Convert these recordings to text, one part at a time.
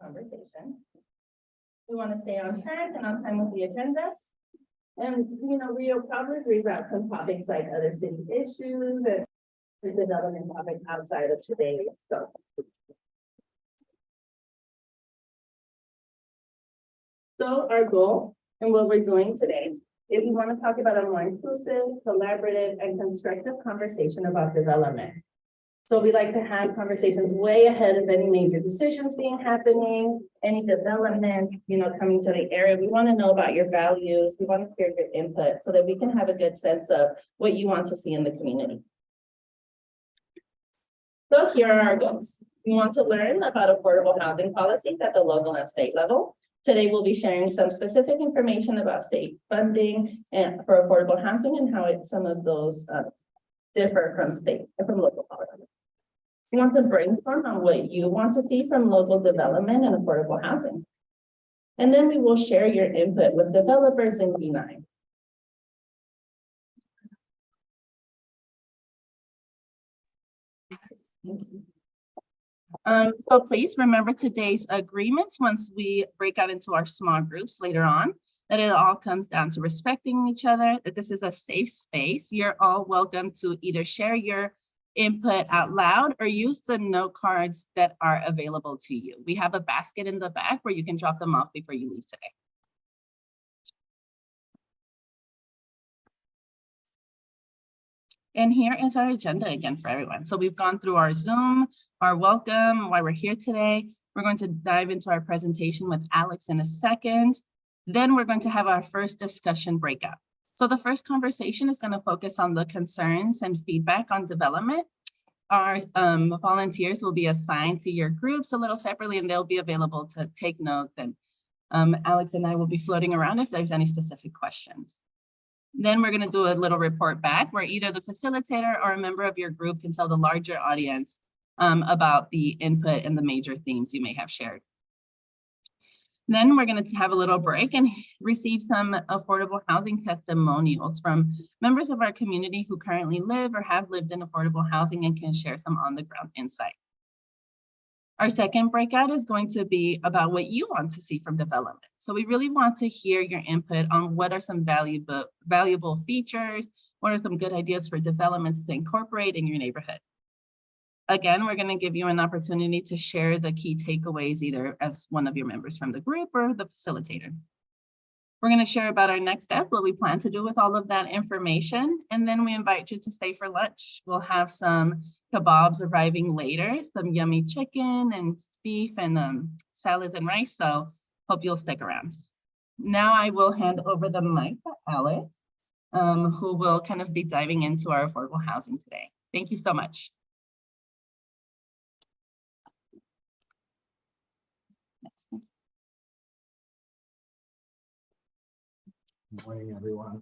conversation. We want to stay on track and on time with the agendas. And, we'll probably reroute some topics like other city issues and the development topics outside of today's scope. So our goal and what we're doing today is we want to talk about a more inclusive, collaborative, and constructive conversation about development. So we like to have conversations way ahead of any major decisions happening, any development, coming to the area. We want to know about your values. We want to hear your input so that we can have a good sense of what you want to see in the community. So here are our goals. We want to learn about affordable housing policies at the local and state level. Today, we'll be sharing some specific information about state funding and for affordable housing and how some of those differ from local policy. We want to brainstorm on what you want to see from local development and affordable housing. And then we will share your input with developers in B9. So please remember today's agreements once we break out into our small groups later on, that it all comes down to respecting each other, that this is a safe space. You're all welcome to either share your input out loud or use the note cards that are available to you. We have a basket in the back where you can drop them off before you leave today. And here is our agenda again for everyone. So we've gone through our Zoom, our welcome, why we're here today. We're going to dive into our presentation with Alex in a second. Then we're going to have our first discussion breakout. So the first conversation is going to focus on the concerns and feedback on development. Our volunteers will be assigned to your groups a little separately, and they'll be available to take notes. And Alex and I will be floating around if there's any specific questions. Then we're going to do a little report back where either the facilitator or a member of your group can tell the larger audience about the input and the major themes you may have shared. Then we're going to have a little break and receive some affordable housing testimonials from members of our community who currently live or have lived in affordable housing and can share some on-the-ground insight. Our second breakout is going to be about what you want to see from development. So we really want to hear your input on what are some valuable features, what are some good ideas for developments to incorporate in your neighborhood. Again, we're going to give you an opportunity to share the key takeaways either as one of your members from the group or the facilitator. We're going to share about our next step, what we plan to do with all of that information, and then we invite you to stay for lunch. We'll have some kebabs arriving later, some yummy chicken and beef and salads and rice, so hope you'll stick around. Now I will hand over the mic to Alex, who will kind of be diving into our affordable housing today. Thank you so much. Good morning, everyone.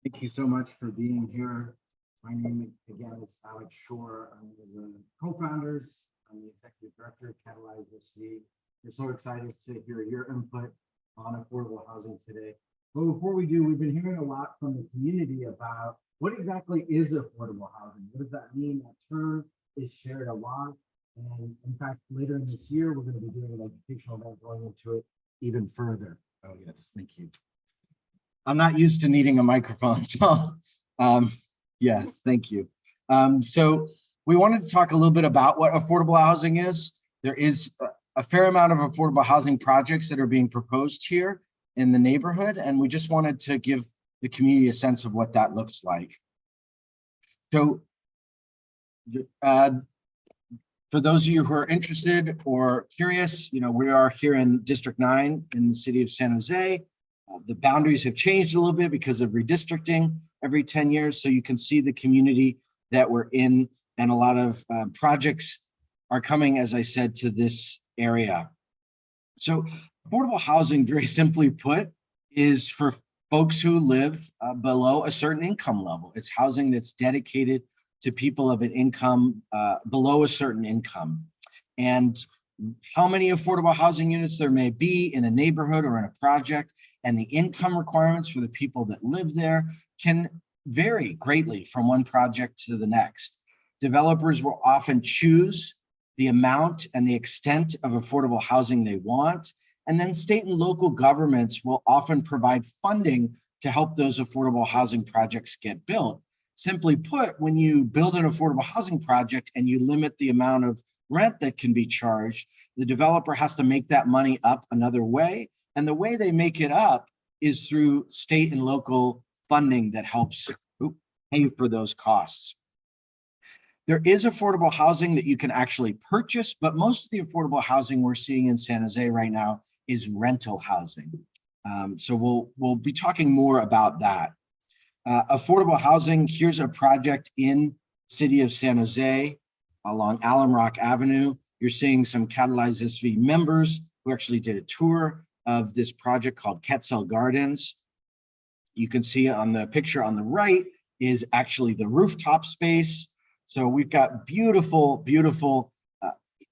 Thank you so much for being here. My name again is Alex Shoor. I'm one of the co-founders. I'm the executive director of Catalyze SV. We're so excited to hear your input on affordable housing today. But before we do, we've been hearing a lot from the community about what exactly is affordable housing. What does that mean? That term is shared a lot. And in fact, later in this year, we're going to be doing an educational event going into it even further. Oh, yes, thank you. I'm not used to needing a microphone, so yes, thank you. So we wanted to talk a little bit about what affordable housing is. There is a fair amount of affordable housing projects that are being proposed here in the neighborhood, and we just wanted to give the community a sense of what that looks like. So for those of you who are interested or curious, we are here in District 9 in the city of San Jose. The boundaries have changed a little bit because of redistricting every 10 years. So you can see the community that we're in, and a lot of projects are coming, as I said, to this area. So affordable housing, very simply put, is for folks who live below a certain income level. It's housing that's dedicated to people of an income below a certain income. And how many affordable housing units there may be in a neighborhood or in a project, and the income requirements for the people that live there can vary greatly from one project to the next. Developers will often choose the amount and the extent of affordable housing they want. And then state and local governments will often provide funding to help those affordable housing projects get built. Simply put, when you build an affordable housing project and you limit the amount of rent that can be charged, the developer has to make that money up another way. And the way they make it up is through state and local funding that helps pay for those costs. There is affordable housing that you can actually purchase, but most of the affordable housing we're seeing in San Jose right now is rental housing. So we'll be talking more about that. Affordable housing, here's a project in city of San Jose along Alum Rock Avenue. You're seeing some Catalyze SV members who actually did a tour of this project called Quetzal Gardens. You can see on the picture on the right is actually the rooftop space. So we've got beautiful, beautiful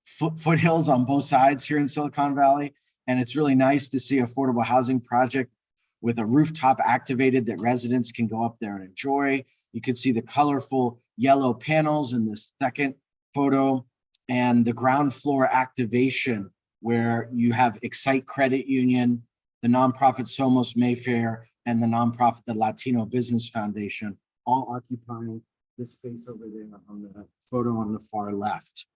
foothills on both sides here in Silicon Valley. And it's really nice to see affordable housing project with a rooftop activated that residents can go up there and enjoy. You can see the colorful yellow panels in the second photo and the ground floor activation where you have Excite Credit Union, the nonprofit Somos Mayfair, and the nonprofit, the Latino Business Foundation, all occupying this space over there on the photo on the far left.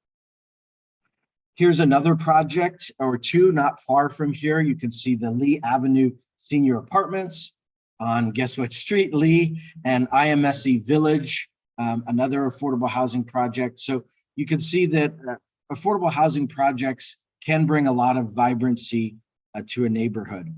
Here's another project or two not far from here. You can see the Lee Avenue Senior Apartments on guess what street, Lee, and IMSC Village, another affordable housing project. So you can see that affordable housing projects can bring a lot of vibrancy to a neighborhood.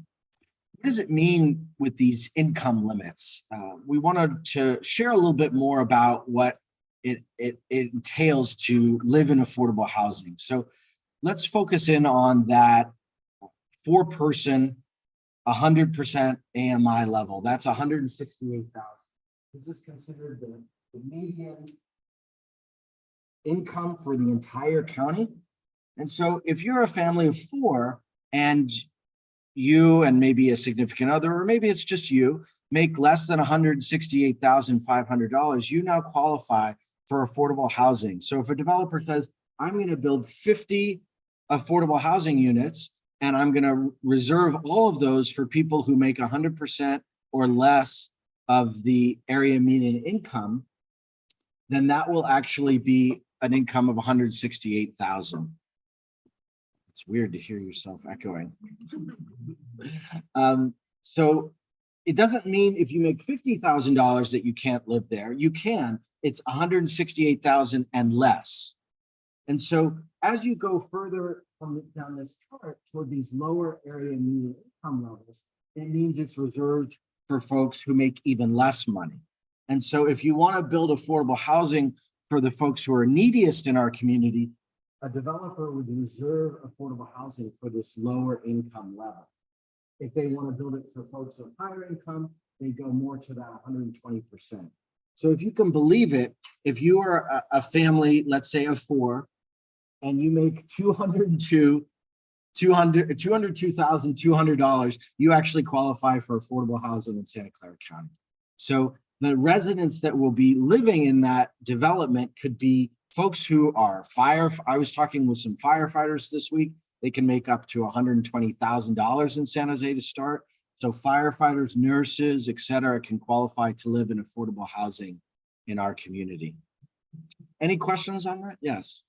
What does it mean with these income limits? We wanted to share a little bit more about what it entails to live in affordable housing. So let's focus in on that 4-person, 100% AMI level. That's 168,000. This is considered the median income for the entire county. And so if you're a family of 4 and you and maybe a significant other, or maybe it's just you, make less than $168,500, you now qualify for affordable housing. So if a developer says, I'm going to build 50 affordable housing units, and I'm going to reserve all of those for people who make 100% or less of the area median income, then that will actually be an income of 168,000. It's weird to hear yourself echoing. So it doesn't mean if you make $50,000 that you can't live there. You can. It's 168,000 and less. And so as you go further down this chart toward these lower area median income levels, it means it's reserved for folks who make even less money. And so if you want to build affordable housing for the folks who are neediest in our community, a developer would reserve affordable housing for this lower income level. If they want to build it for folks of higher income, they go more to that 120%. So if you can believe it, if you are a family, let's say of 4, and you make $202,200, you actually qualify for affordable housing in Santa Clara County. So the residents that will be living in that development could be folks who are I was talking with some firefighters this week. They can make up to $120,000 in San Jose to start. So firefighters, nurses, et cetera, can qualify to live in affordable housing in our community. Any questions on that? Yes.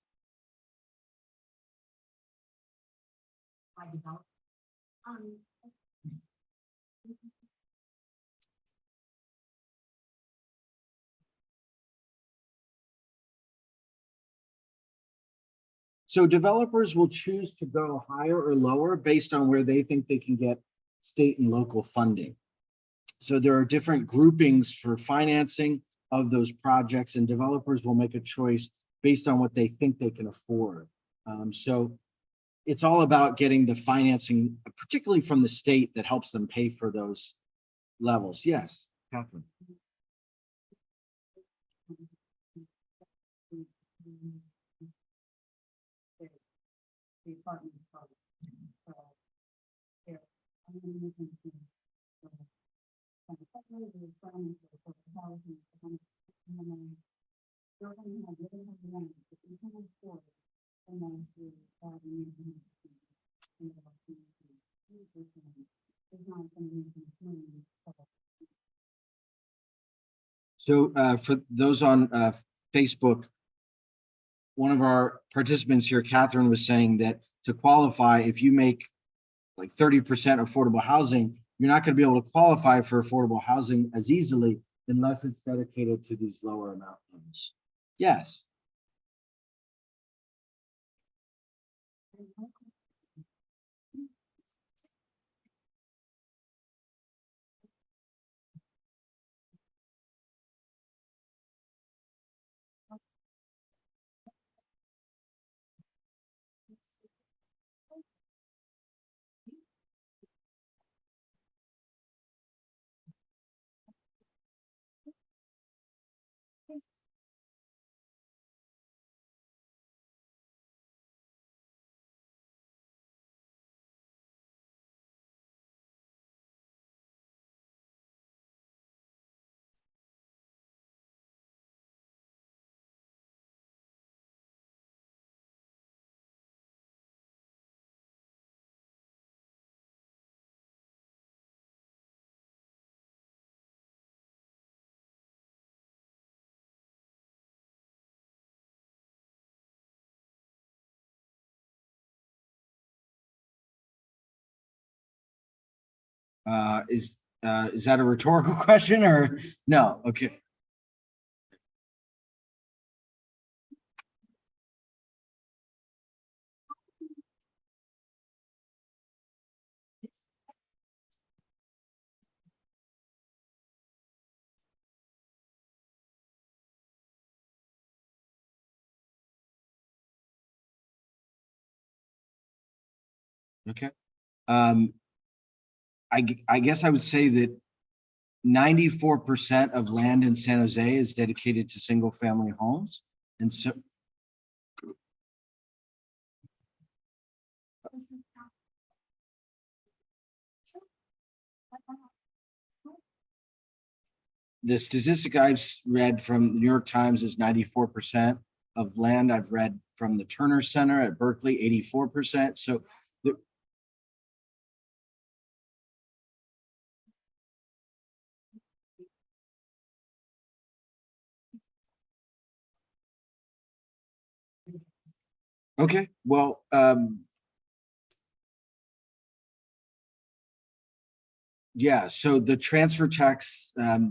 So developers will choose to go higher or lower based on where they think they can get state and local funding. So there are different groupings for financing of those projects, and developers will make a choice based on what they think they can afford. So it's all about getting the financing, particularly from the state, that helps them pay for those levels. Yes, Catherine. So for those on Facebook, one of our participants here, Catherine, was saying that to qualify, if you make like 30% affordable housing, you're not going to be able to qualify for affordable housing as easily unless it's dedicated to these lower amount loans. Yes. Is that a rhetorical question or no? Okay. Okay. I guess I would say that 94% of land in San Jose is dedicated to single family homes. And so the statistic I've read from the New York Times is 94% of land. I've read from the Turner Center at Berkeley, 84%. So okay, well, yeah, so the transfer tax that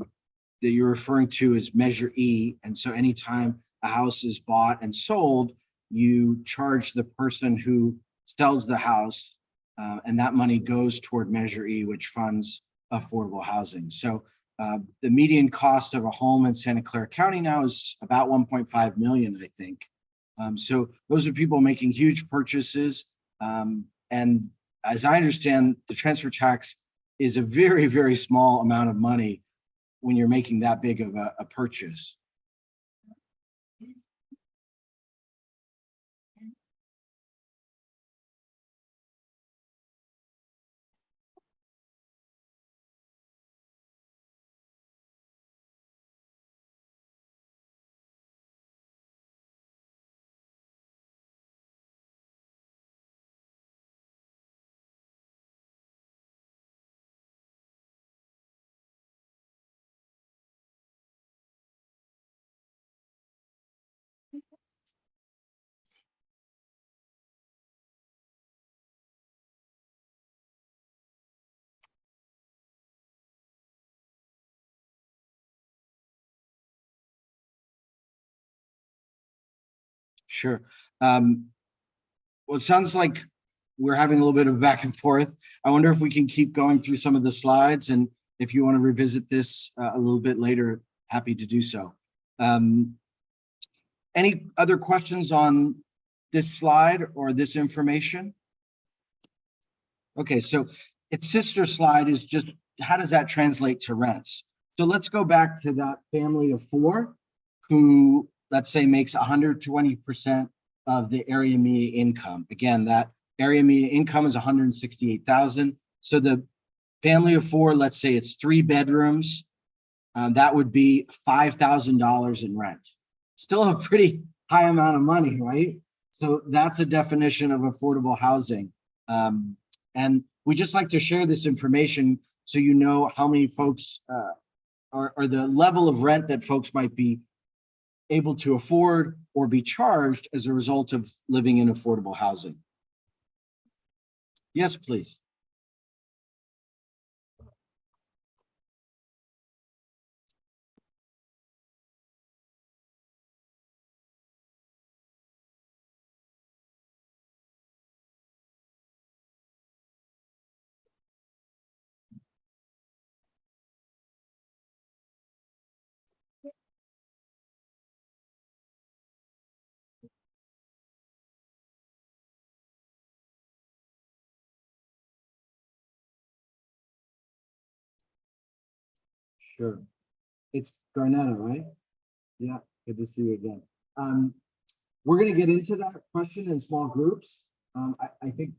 you're referring to is Measure E. And so anytime a house is bought and sold, you charge the person who sells the house, and that money goes toward Measure E, which funds affordable housing. So the median cost of a home in Santa Clara County now is about 1.5 million, I think. So those are people making huge purchases. And as I understand, the transfer tax is a very, very small amount of money when you're making that big of a purchase. Sure. Well, it sounds like we're having a little bit of back and forth. I wonder if we can keep going through some of the slides, and if you want to revisit this a little bit later, happy to do so. Any other questions on this slide or this information? Okay, so its sister slide is just how does that translate to rents? So let's go back to that family of four who, let's say, makes 120% of the area median income. Again, that area median income is 168,000. So the family of four, let's say it's 3 bedrooms, that would be $5,000 in rent. still a pretty high amount of money, right? So that's a definition of affordable housing. And we just like to share this information so you know how many folks or the level of rent that folks might be able to afford or be charged as a result of living in affordable housing. Yes, please. Sure. It's Garnetta, right? Yeah, good to see you again. We're going to get into that question in small groups. I think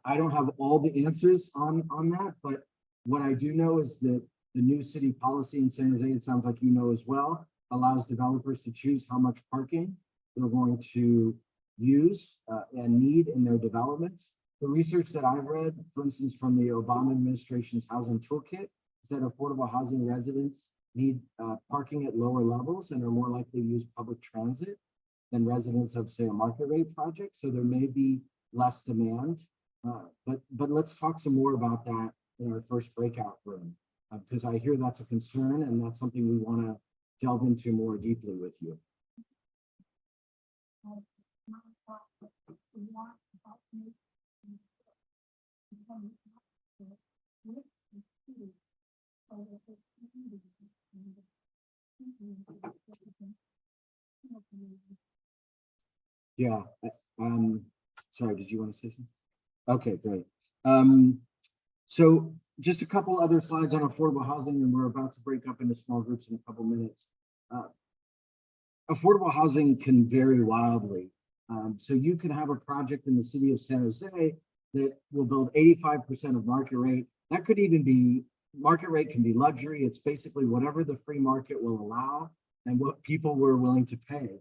I don't have all the answers on that, but what I do know is that the new city policy in San Jose, it sounds like you know as well, allows developers to choose how much parking they're going to use and need in their developments. The research that I've read, for instance, from the Obama administration's housing toolkit, said affordable housing residents need parking at lower levels and are more likely to use public transit than residents of, say, a market rate project. So there may be less demand. But let's talk some more about that in our first breakout room, because I hear that's a concern and that's something we want to delve into more deeply with you. Yeah. Sorry, did you want to say something? Okay, great. So just a couple other slides on affordable housing, and we're about to break up into small groups in a couple minutes. Affordable housing can vary wildly. So you can have a project in the city of San Jose that will build 85% of market rate. That could even be, market rate can be luxury. It's basically whatever the free market will allow and what people were willing to pay.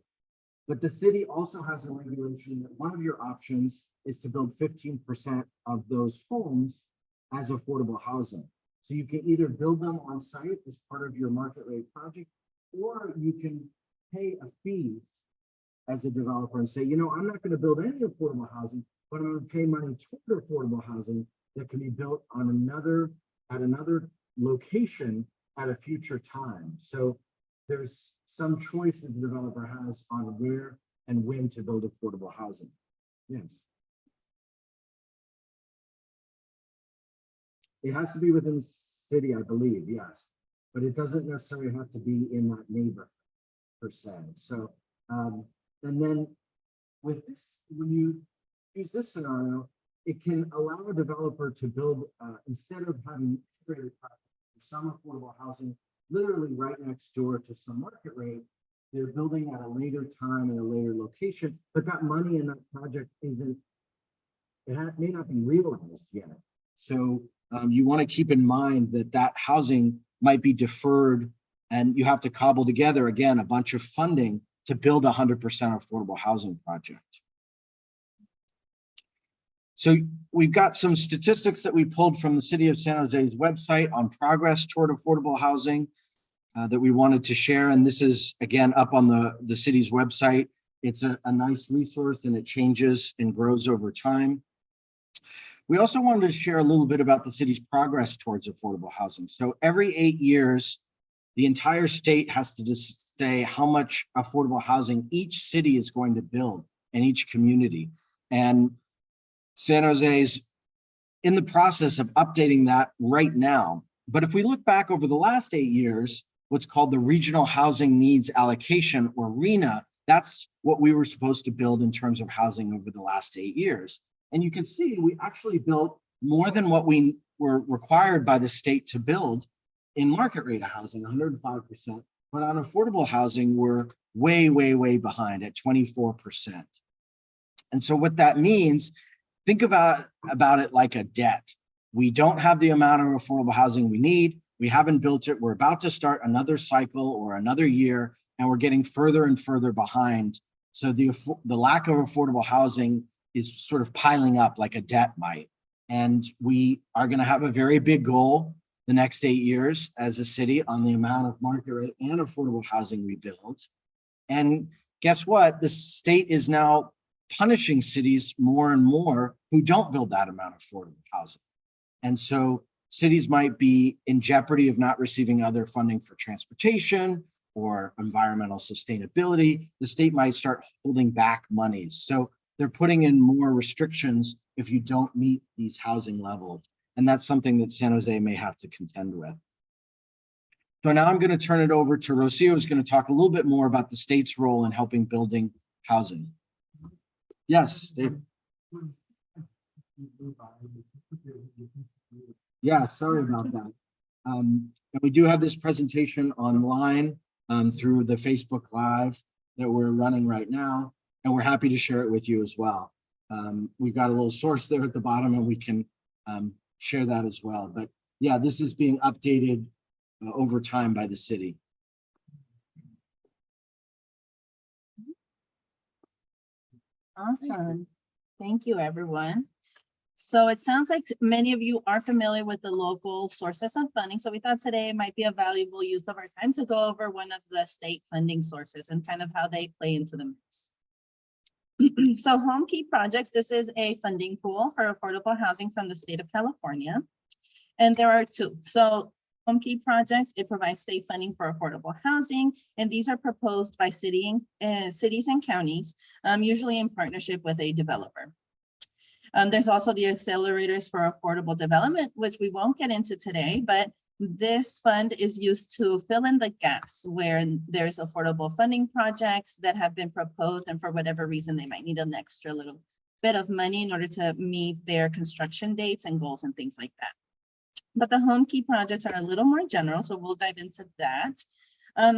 But the city also has a regulation that one of your options is to build 15% of those homes as affordable housing. So you can either build them on site as part of your market rate project, or you can pay a fee as a developer and say, you know, I'm not going to build any affordable housing, but I'm going to pay money toward affordable housing that can be built on another location at a future time. So there's some choice that the developer has on where and when to build affordable housing. Yes. It has to be within the city, I believe, yes, but it doesn't necessarily have to be in that neighborhood per se. So, and then with this, when you use this scenario, it can allow a developer to build, instead of having some affordable housing literally right next door to some market rate, they're building at a later time in a later location, but that money in that project isn't, may not be realized yet. So you want to keep in mind that that housing might be deferred and you have to cobble together, again, a bunch of funding to build 100% affordable housing project. So we've got some statistics that we pulled from the City of San Jose's website on progress toward affordable housing that we wanted to share. And this is, again, up on the city's website. It's a nice resource and it changes and grows over time. We also wanted to share a little bit about the city's progress towards affordable housing. So every 8 years, the entire state has to just say how much affordable housing each city is going to build in each community. And San Jose's in the process of updating that right now. But if we look back over the last 8 years, what's called the Regional Housing Needs Allocation, or RHNA, that's what we were supposed to build in terms of housing over the last 8 years. And you can see we actually built more than what we were required by the state to build in market rate housing, 105%. But on affordable housing, we're way, way, way behind at 24%. And so what that means, think about it like a debt. We don't have the amount of affordable housing we need. We haven't built it. We're about to start another cycle or another year and we're getting further and further behind. So the lack of affordable housing is sort of piling up like a debt might. And we are going to have a very big goal the next 8 years as a city on the amount of market rate and affordable housing we build. And guess what? The state is now punishing cities more and more who don't build that amount of affordable housing. And so cities might be in jeopardy of not receiving other funding for transportation or environmental sustainability. The state might start holding back monies. So they're putting in more restrictions if you don't meet these housing levels. And that's something that San Jose may have to contend with. So now I'm going to turn it over to Rocio, who's going to talk a little bit more about the state's role in helping building housing. Yes, Dave. Yeah, sorry about that. And we do have this presentation online through the Facebook Live that we're running right now, and we're happy to share it with you as well. We've got a little source there at the bottom, and we can share that as well. But yeah, this is being updated over time by the city. Awesome. Thank you, everyone. So it sounds like many of you are familiar with the local sources of funding. So we thought today might be a valuable use of our time to go over one of the state funding sources and kind of how they play into the mix. So Home Key Projects, this is a funding pool for affordable housing from the state of California. And there are two. So Home Key Projects, it provides state funding for affordable housing, and these are proposed by cities and counties, usually in partnership with a developer. There's also the accelerators for affordable development, which we won't get into today, but this fund is used to fill in the gaps where there's affordable funding projects that have been proposed, and for whatever reason, they might need an extra little bit of money in order to meet their construction dates and goals and things like that. But the Home Key projects are a little more general, so we'll dive into that.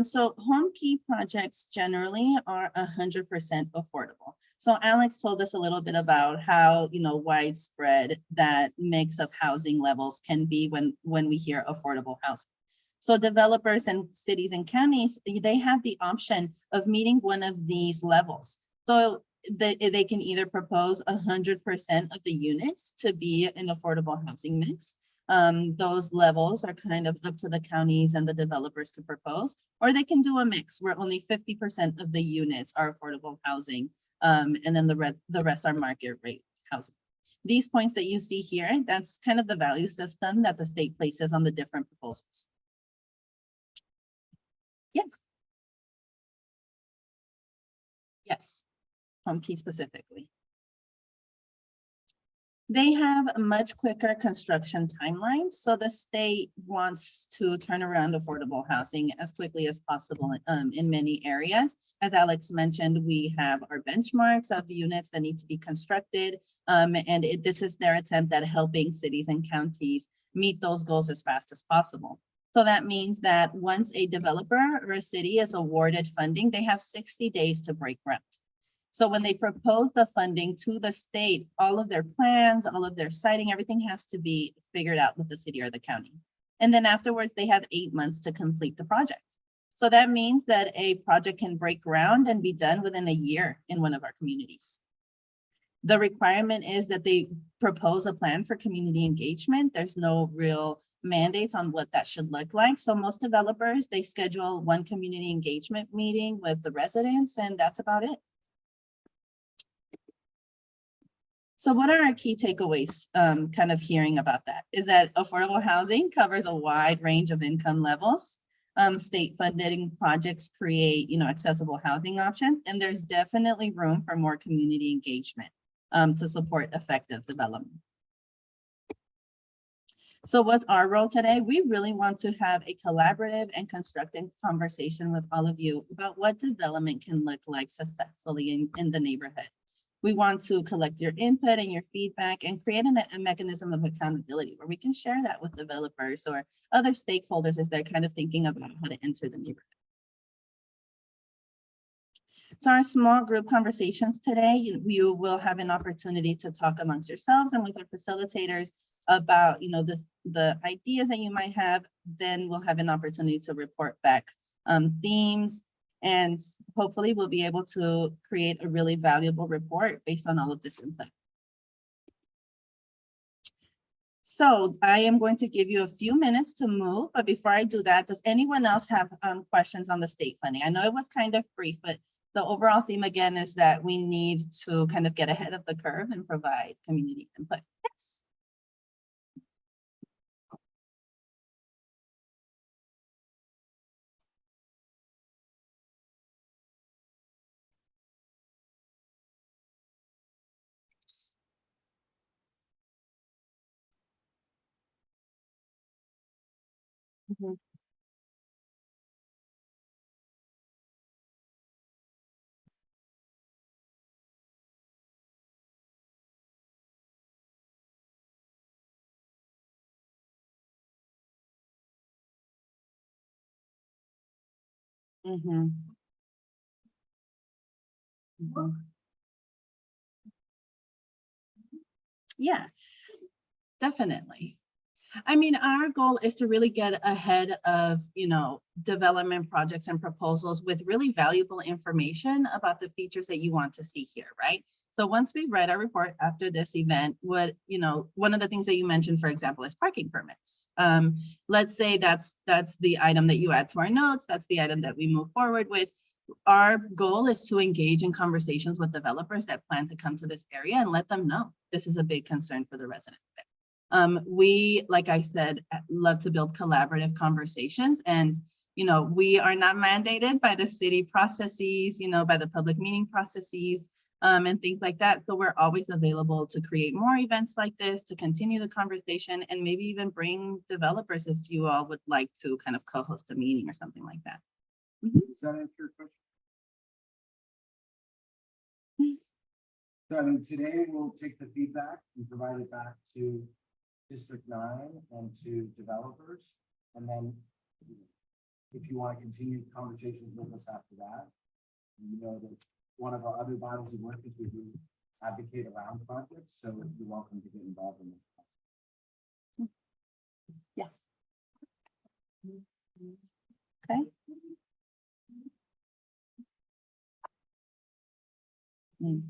So Home Key projects generally are 100% affordable. So Alex told us a little bit about how, widespread that mix of housing levels can be when we hear affordable housing. So developers and cities and counties, they have the option of meeting one of these levels. So they can either propose 100% of the units to be an affordable housing mix. Those levels are kind of up to the counties and the developers to propose, or they can do a mix where only 50% of the units are affordable housing, and then the rest are market rate housing. These points that you see here, that's kind of the value system that the state places on the different proposals. Yes. Yes, Home Key specifically. They have much quicker construction timelines, so the state wants to turn around affordable housing as quickly as possible in many areas. As Alex mentioned, we have our benchmarks of units that need to be constructed, and this is their attempt at helping cities and counties meet those goals as fast as possible. So that means that once a developer or a city is awarded funding, they have 60 days to break ground. So when they propose the funding to the state, all of their plans, all of their siting, everything has to be figured out with the city or the county. And then afterwards, they have 8 months to complete the project. So that means that a project can break ground and be done within a year in one of our communities. The requirement is that they propose a plan for community engagement. There's no real mandates on what that should look like. So most developers, they schedule one community engagement meeting with the residents, and that's about it. So what are our key takeaways kind of hearing about that? Is that affordable housing covers a wide range of income levels. State funding projects create, accessible housing options, and there's definitely room for more community engagement to support effective development. So what's our role today? We really want to have a collaborative and constructive conversation with all of you about what development can look like successfully in the neighborhood. We want to collect your input and your feedback and create a mechanism of accountability where we can share that with developers or other stakeholders as they're kind of thinking about how to enter the neighborhood. So our small group conversations today, you will have an opportunity to talk amongst yourselves and with our facilitators about the ideas that you might have. Then we'll have an opportunity to report back themes And hopefully we'll be able to create a really valuable report based on all of this input. So I am going to give you a few minutes to move, but before I do that, does anyone else have questions on the state funding? I know it was kind of brief, but the overall theme again is that we need to kind of get ahead of the curve and provide community input. Yes. Mhm. Mhm. Mhm. Yeah, definitely. I mean, our goal is to really get ahead of, development projects and proposals with really valuable information about the features that you want to see here, right? So once we read our report after this event, one of the things that you mentioned, for example, is parking permits. Let's say that's the item that you add to our notes. That's the item that we move forward with. Our goal is to engage in conversations with developers that plan to come to this area and let them know this is a big concern for the residents there. We, like I said, love to build collaborative conversations, and we are not mandated by the city processes, by the public meeting processes, and things like that. So we're always available to create more events like this, to continue the conversation, and maybe even bring developers if you all would like to kind of co-host a meeting or something like that. Does that answer your question? So I mean, today we'll take the feedback and provide it back to District 9 and to developers. And then if you want to continue conversations with us after that, that one of our other bodies of work is we do advocate around projects. So you're welcome to get involved in this. Yes. Okay. Mm.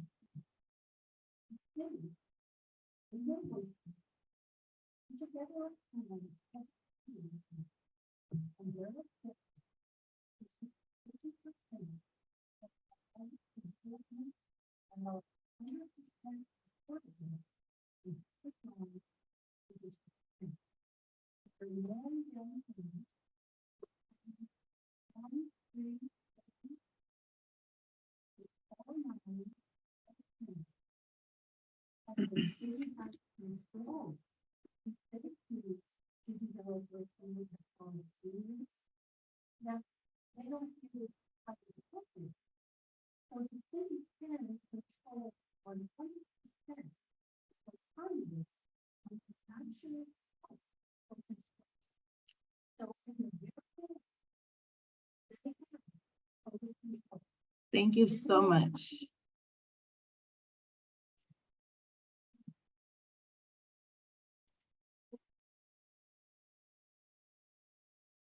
Thank you so much.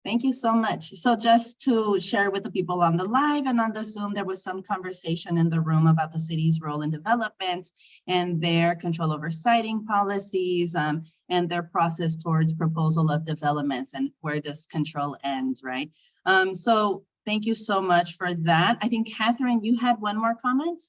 Thank you so much. So just to share with the people on the live and on the Zoom, there was some conversation in the room about the city's role in development and their control over siting policies and their process towards proposal of developments and where does control ends, right? So thank you so much for that. I think, Catherine, you had one more comment?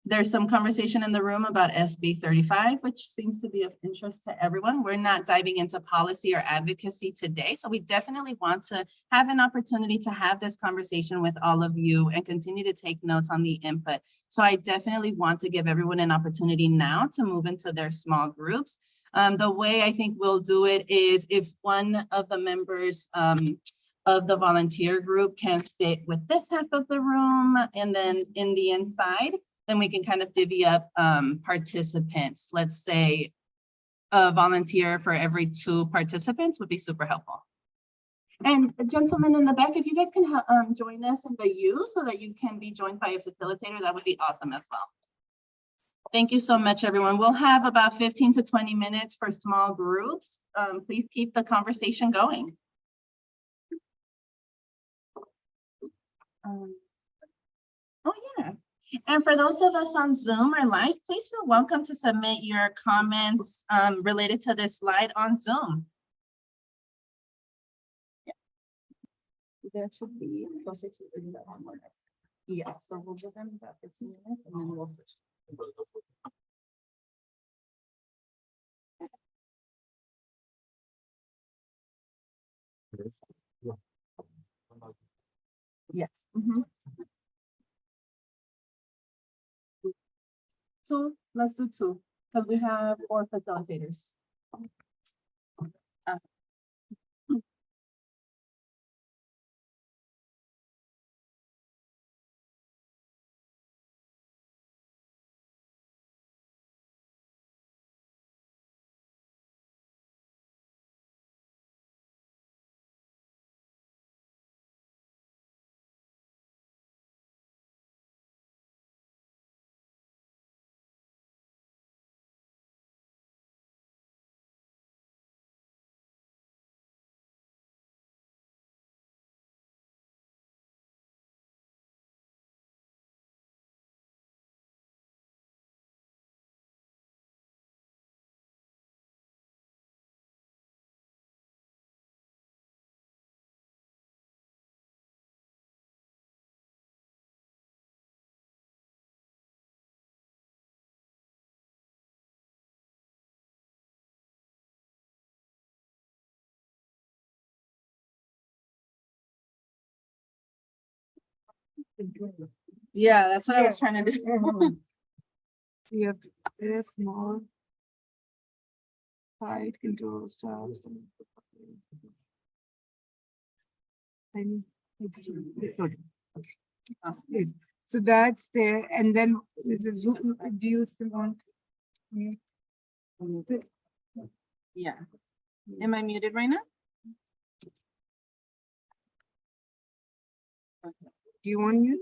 There's some conversation in the room about SB 35, which seems to be of interest to everyone. We're not diving into policy or advocacy today, so we definitely want to have an opportunity to have this conversation with all of you and continue to take notes on the input. So I definitely want to give everyone an opportunity now to move into their small groups. The way I think we'll do it is if one of the members of the volunteer group can sit with this half of the room and then in the inside, then we can kind of divvy up participants. Let's say a volunteer for every 2 participants would be super helpful. And gentlemen in the back, if you guys can join us in the U so that you can be joined by a facilitator, that would be awesome as well. Thank you so much, everyone. We'll have about 15 to 20 minutes for small groups. Please keep the conversation going. Oh, yeah. And for those of us on Zoom or live, please feel welcome to submit your comments related to this slide on Zoom. Yeah. That should be closer to that one more. Yeah, so we'll give them about 15 minutes and then we'll switch. Yes. Two, let's do two, because we have 4 facilitators. Uh, Yeah, that's what I was trying to do. You have this small height control stuff. And yes, so that's there, and then there's a zoom. Do you still want? Yeah. Am I muted right now? Do you want mute?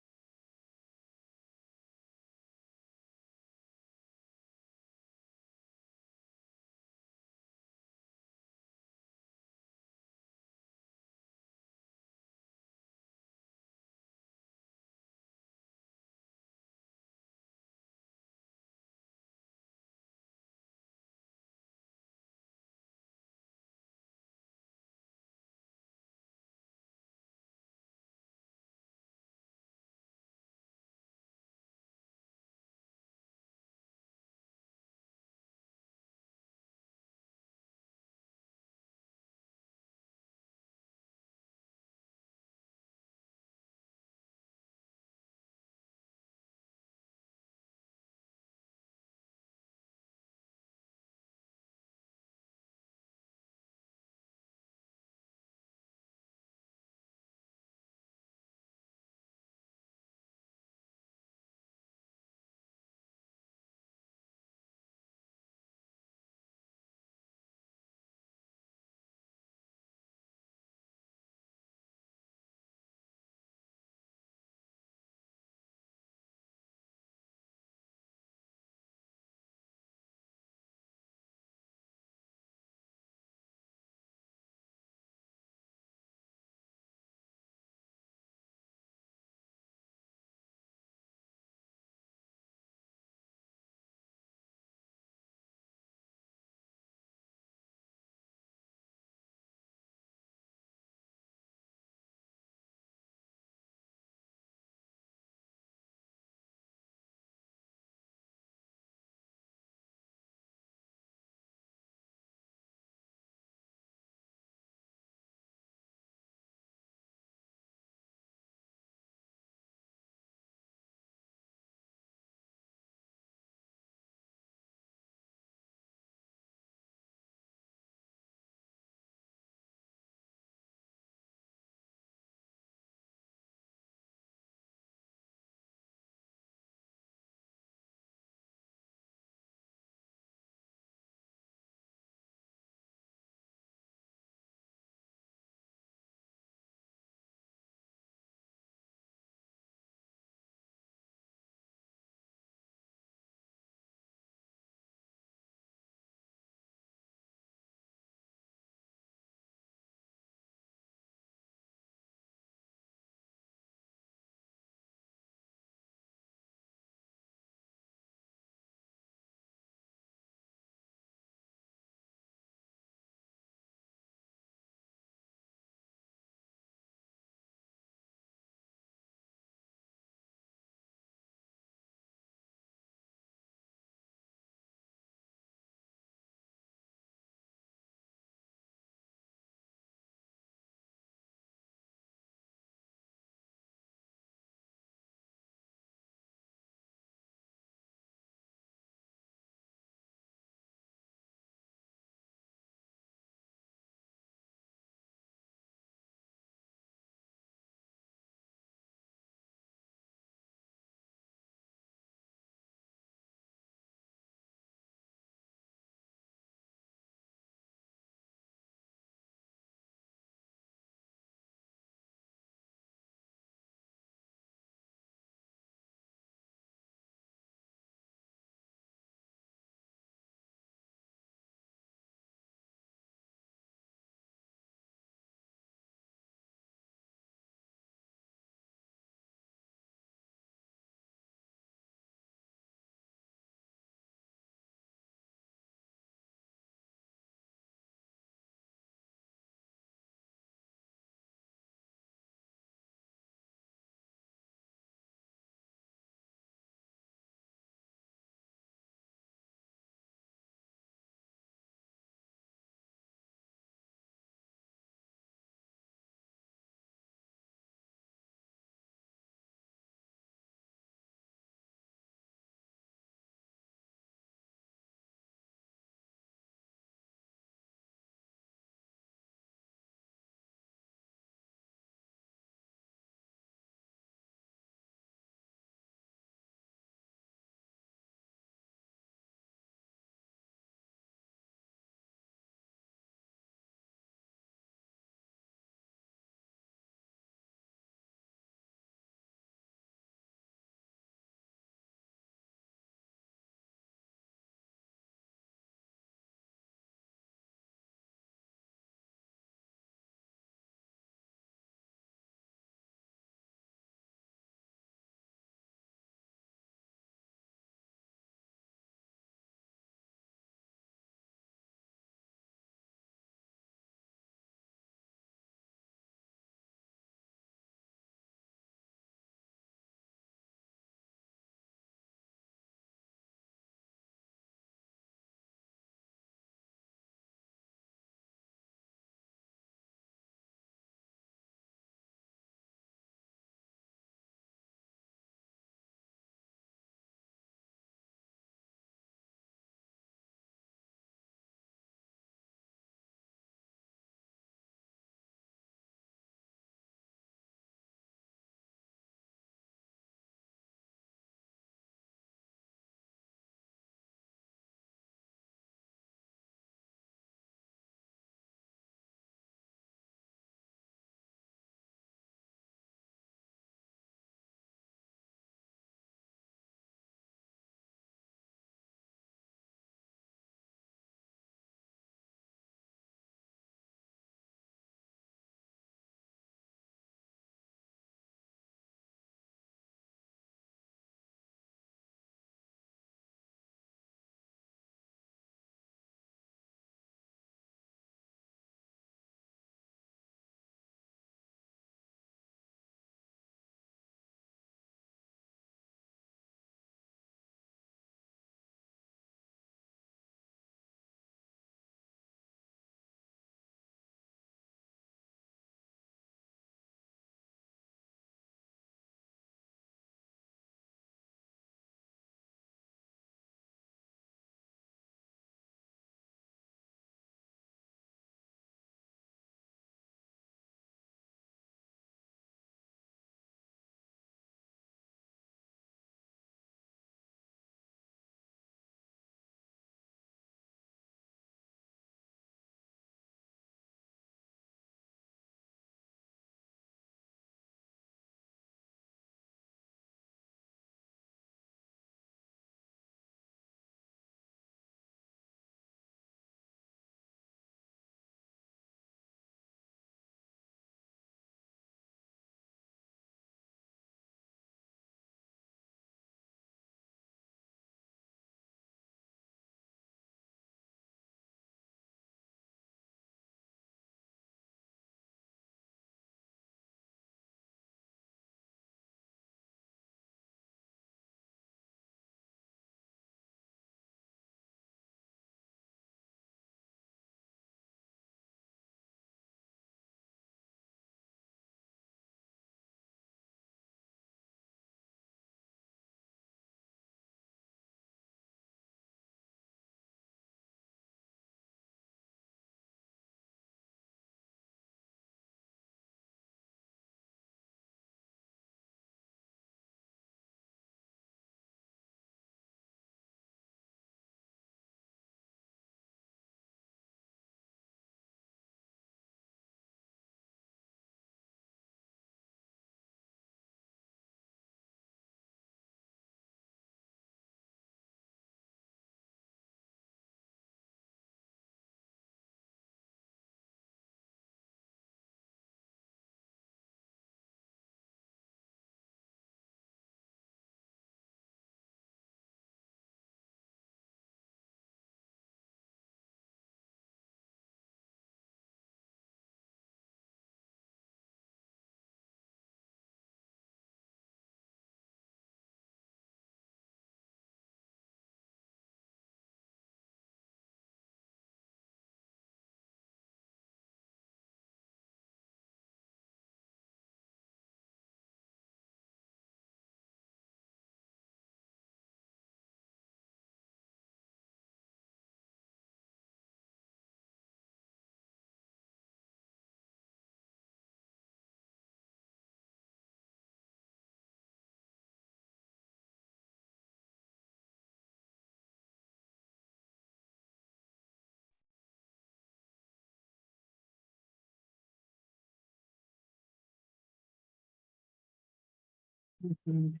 Mhm.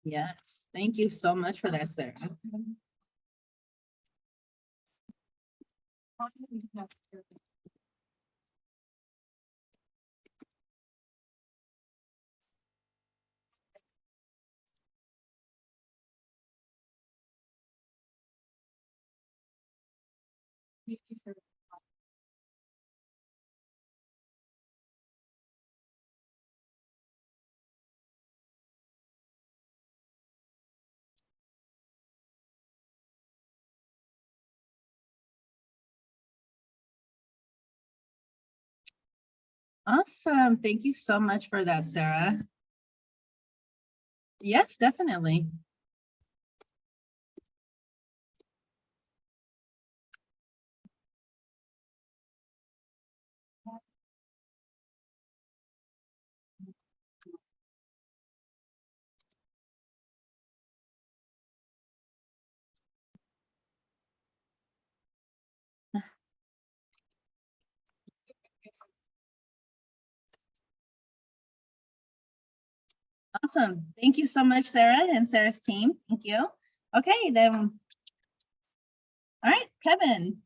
Yes, thank you so much for that, Sarah. Awesome. Thank you so much for that, Sarah. Yes, definitely. Awesome. Thank you so much, Sarah and Sarah's team. Thank you. Okay, then. All right, Kevin.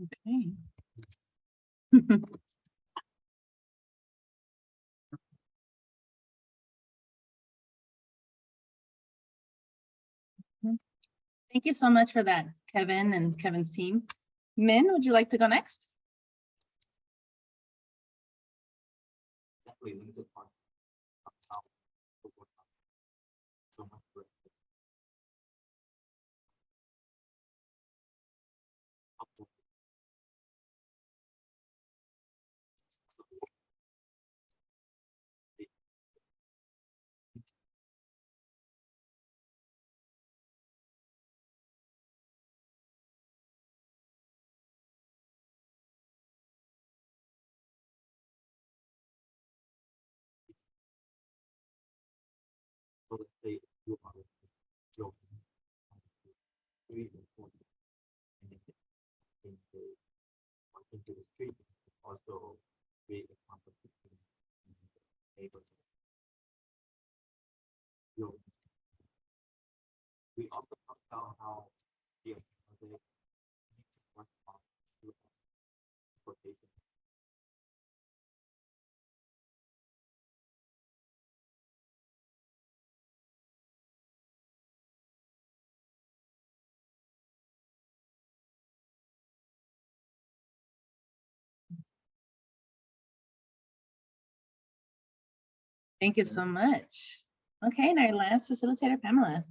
Okay. Thank you so much for that, Kevin and Kevin's team. Min, would you like to go next? So let's say you are joking, very important, and if into the street, also create a competition in the neighbors. We also talked about how the they need to work on transportation. Thank you so much. Okay, and our last facilitator, Pamela.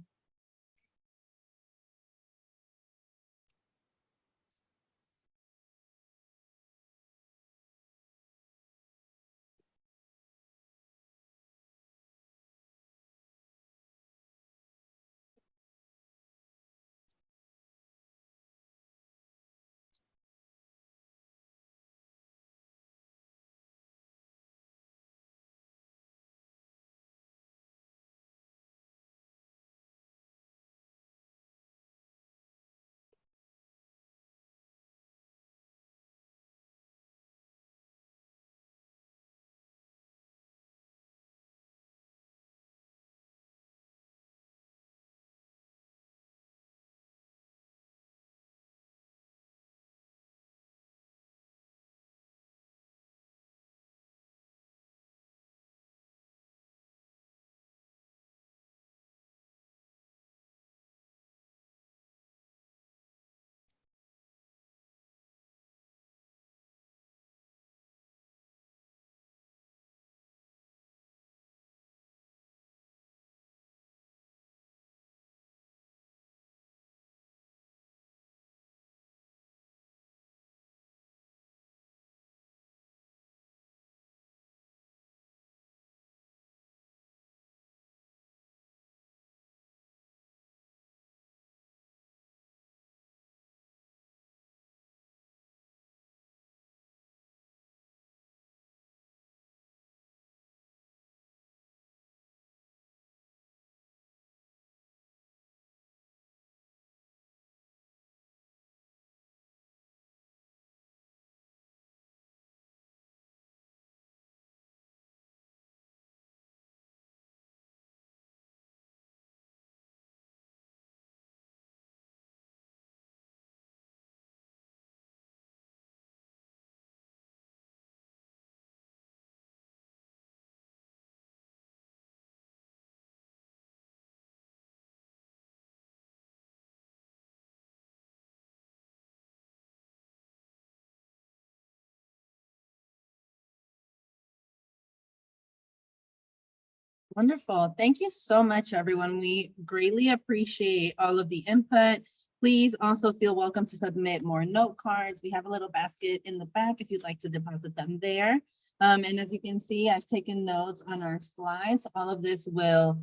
Wonderful. Thank you so much, everyone. We greatly appreciate all of the input. Please also feel welcome to submit more note cards. We have a little basket in the back if you'd like to deposit them there. And as you can see, I've taken notes on our slides. All of this will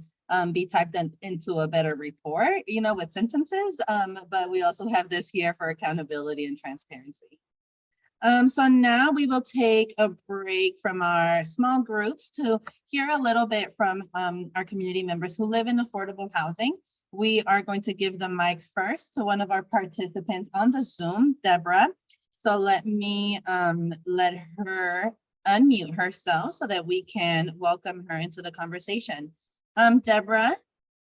be typed into a better report, with sentences, but we also have this here for accountability and transparency. So now we will take a break from our small groups to hear a little bit from our community members who live in affordable housing. We are going to give the mic first to one of our participants on the Zoom, Deborah. So let me let her unmute herself so that we can welcome her into the conversation. Deborah,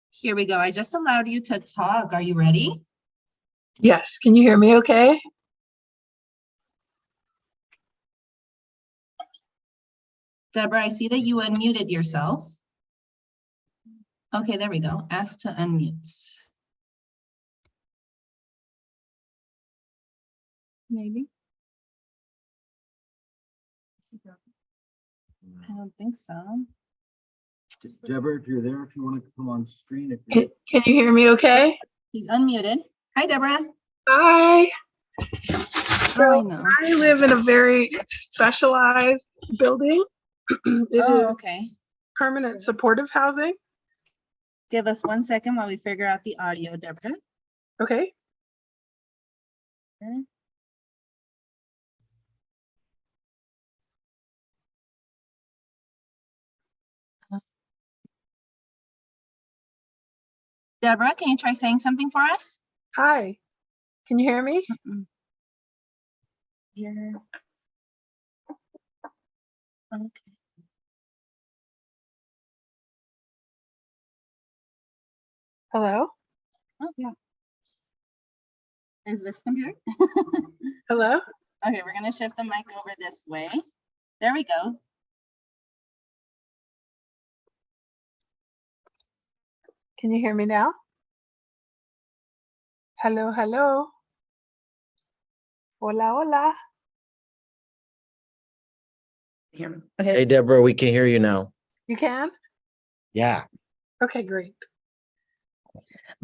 here we go. I just allowed you to talk. Are you ready? Yes, can you hear me okay? Deborah, I see that you unmuted yourself. Okay, there we go. Ask to unmute. Maybe. I don't think so. Deborah, if you're there, if you want to come on screen. If Can you hear me okay? He's unmuted. Hi, Deborah. Hi. Oh, I know. I live in a very specialized building. It is Okay. permanent supportive housing. Give us 1 second while we figure out the audio, Deborah. Okay. Okay. Deborah, can you try saying something for us? Hi. Can you hear me? Here. Okay. Hello? Oh, yeah. Is this computer? Hello? Okay, we're gonna shift the mic over this way. There we go. Can you hear me now? Hello, hello. Hola, hola. Hear me. Hey, Okay. Deborah, we can hear you now. You can? Yeah. Okay, great.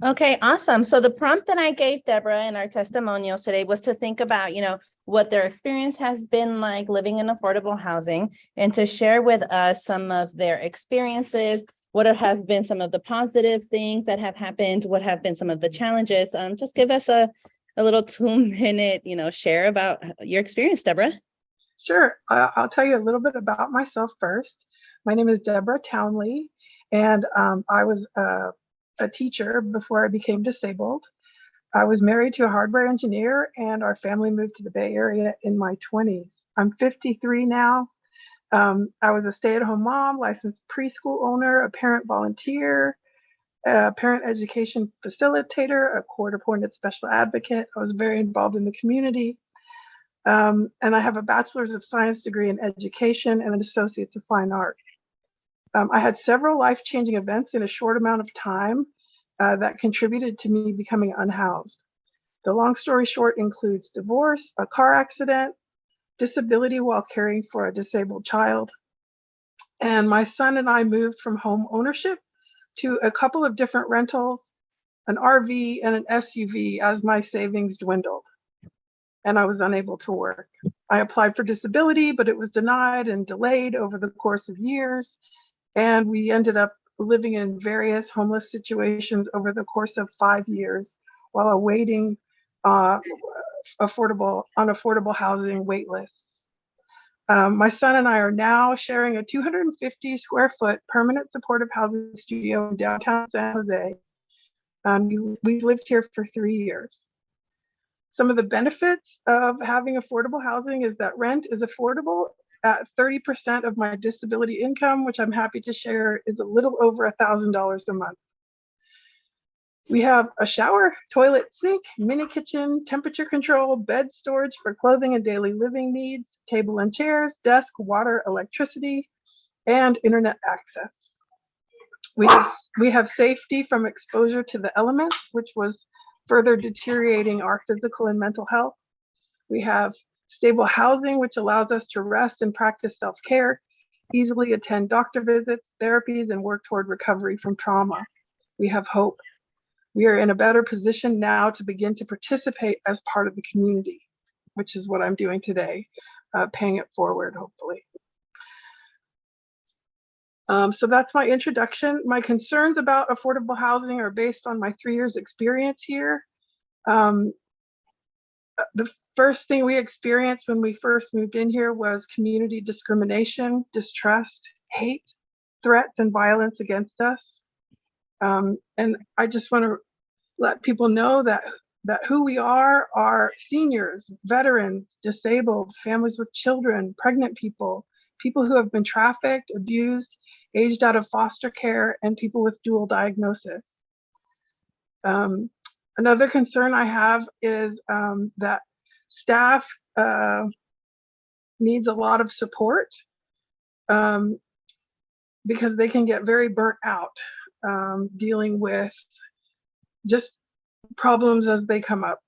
Okay, awesome. So the prompt that I gave Deborah in our testimonials today was to think about, what their experience has been like living in affordable housing and to share with us some of their experiences, what have been some of the positive things that have happened, what have been some of the challenges. Just give us a little 2-minute, share about your experience, Deborah. Sure. I'll tell you a little bit about myself first. My name is Deborah Townley, and I was a teacher before I became disabled. I was married to a hardware engineer, and our family moved to the Bay Area in my 20s. I'm 53 now. I was a stay-at-home mom, licensed preschool owner, a parent volunteer, a parent education facilitator, a court-appointed special advocate. I was very involved in the community. And I have a bachelor's of science degree in education and an associate's of fine art. I had several life-changing events in a short amount of time that contributed to me becoming unhoused. The long story short includes divorce, a car accident, disability while caring for a disabled child. And my son and I moved from home ownership to a couple of different rentals, an RV and an SUV as my savings dwindled and I was unable to work. I applied for disability, but it was denied and delayed over the course of years. And we ended up living in various homeless situations over the course of 5 years while awaiting affordable housing wait lists. My son and I are now sharing a 250 square foot permanent supportive housing studio in downtown San Jose. We've lived here for 3 years. Some of the benefits of having affordable housing is that rent is affordable at 30% of my disability income, which I'm happy to share is a little over $1,000 a month. We have a shower, toilet, sink, mini kitchen, temperature control, bed storage for clothing and daily living needs, table and chairs, desk, water, electricity, and internet access. We have safety from exposure to the elements, which was further deteriorating our physical and mental health. We have stable housing, which allows us to rest and practice self-care, easily attend doctor visits, therapies, and work toward recovery from trauma. We have hope. We are in a better position now to begin to participate as part of the community, which is what I'm doing today, paying it forward, hopefully. So that's my introduction. My concerns about affordable housing are based on my 3 years experience here. The first thing we experienced when we first moved in here was community discrimination, distrust, hate, threats, and violence against us. And I just want to let people know that who we are seniors, veterans, disabled, families with children, pregnant people, people who have been trafficked, abused, aged out of foster care, and people with dual diagnosis. Another concern I have is that staff needs a lot of support because they can get very burnt out dealing with just problems as they come up.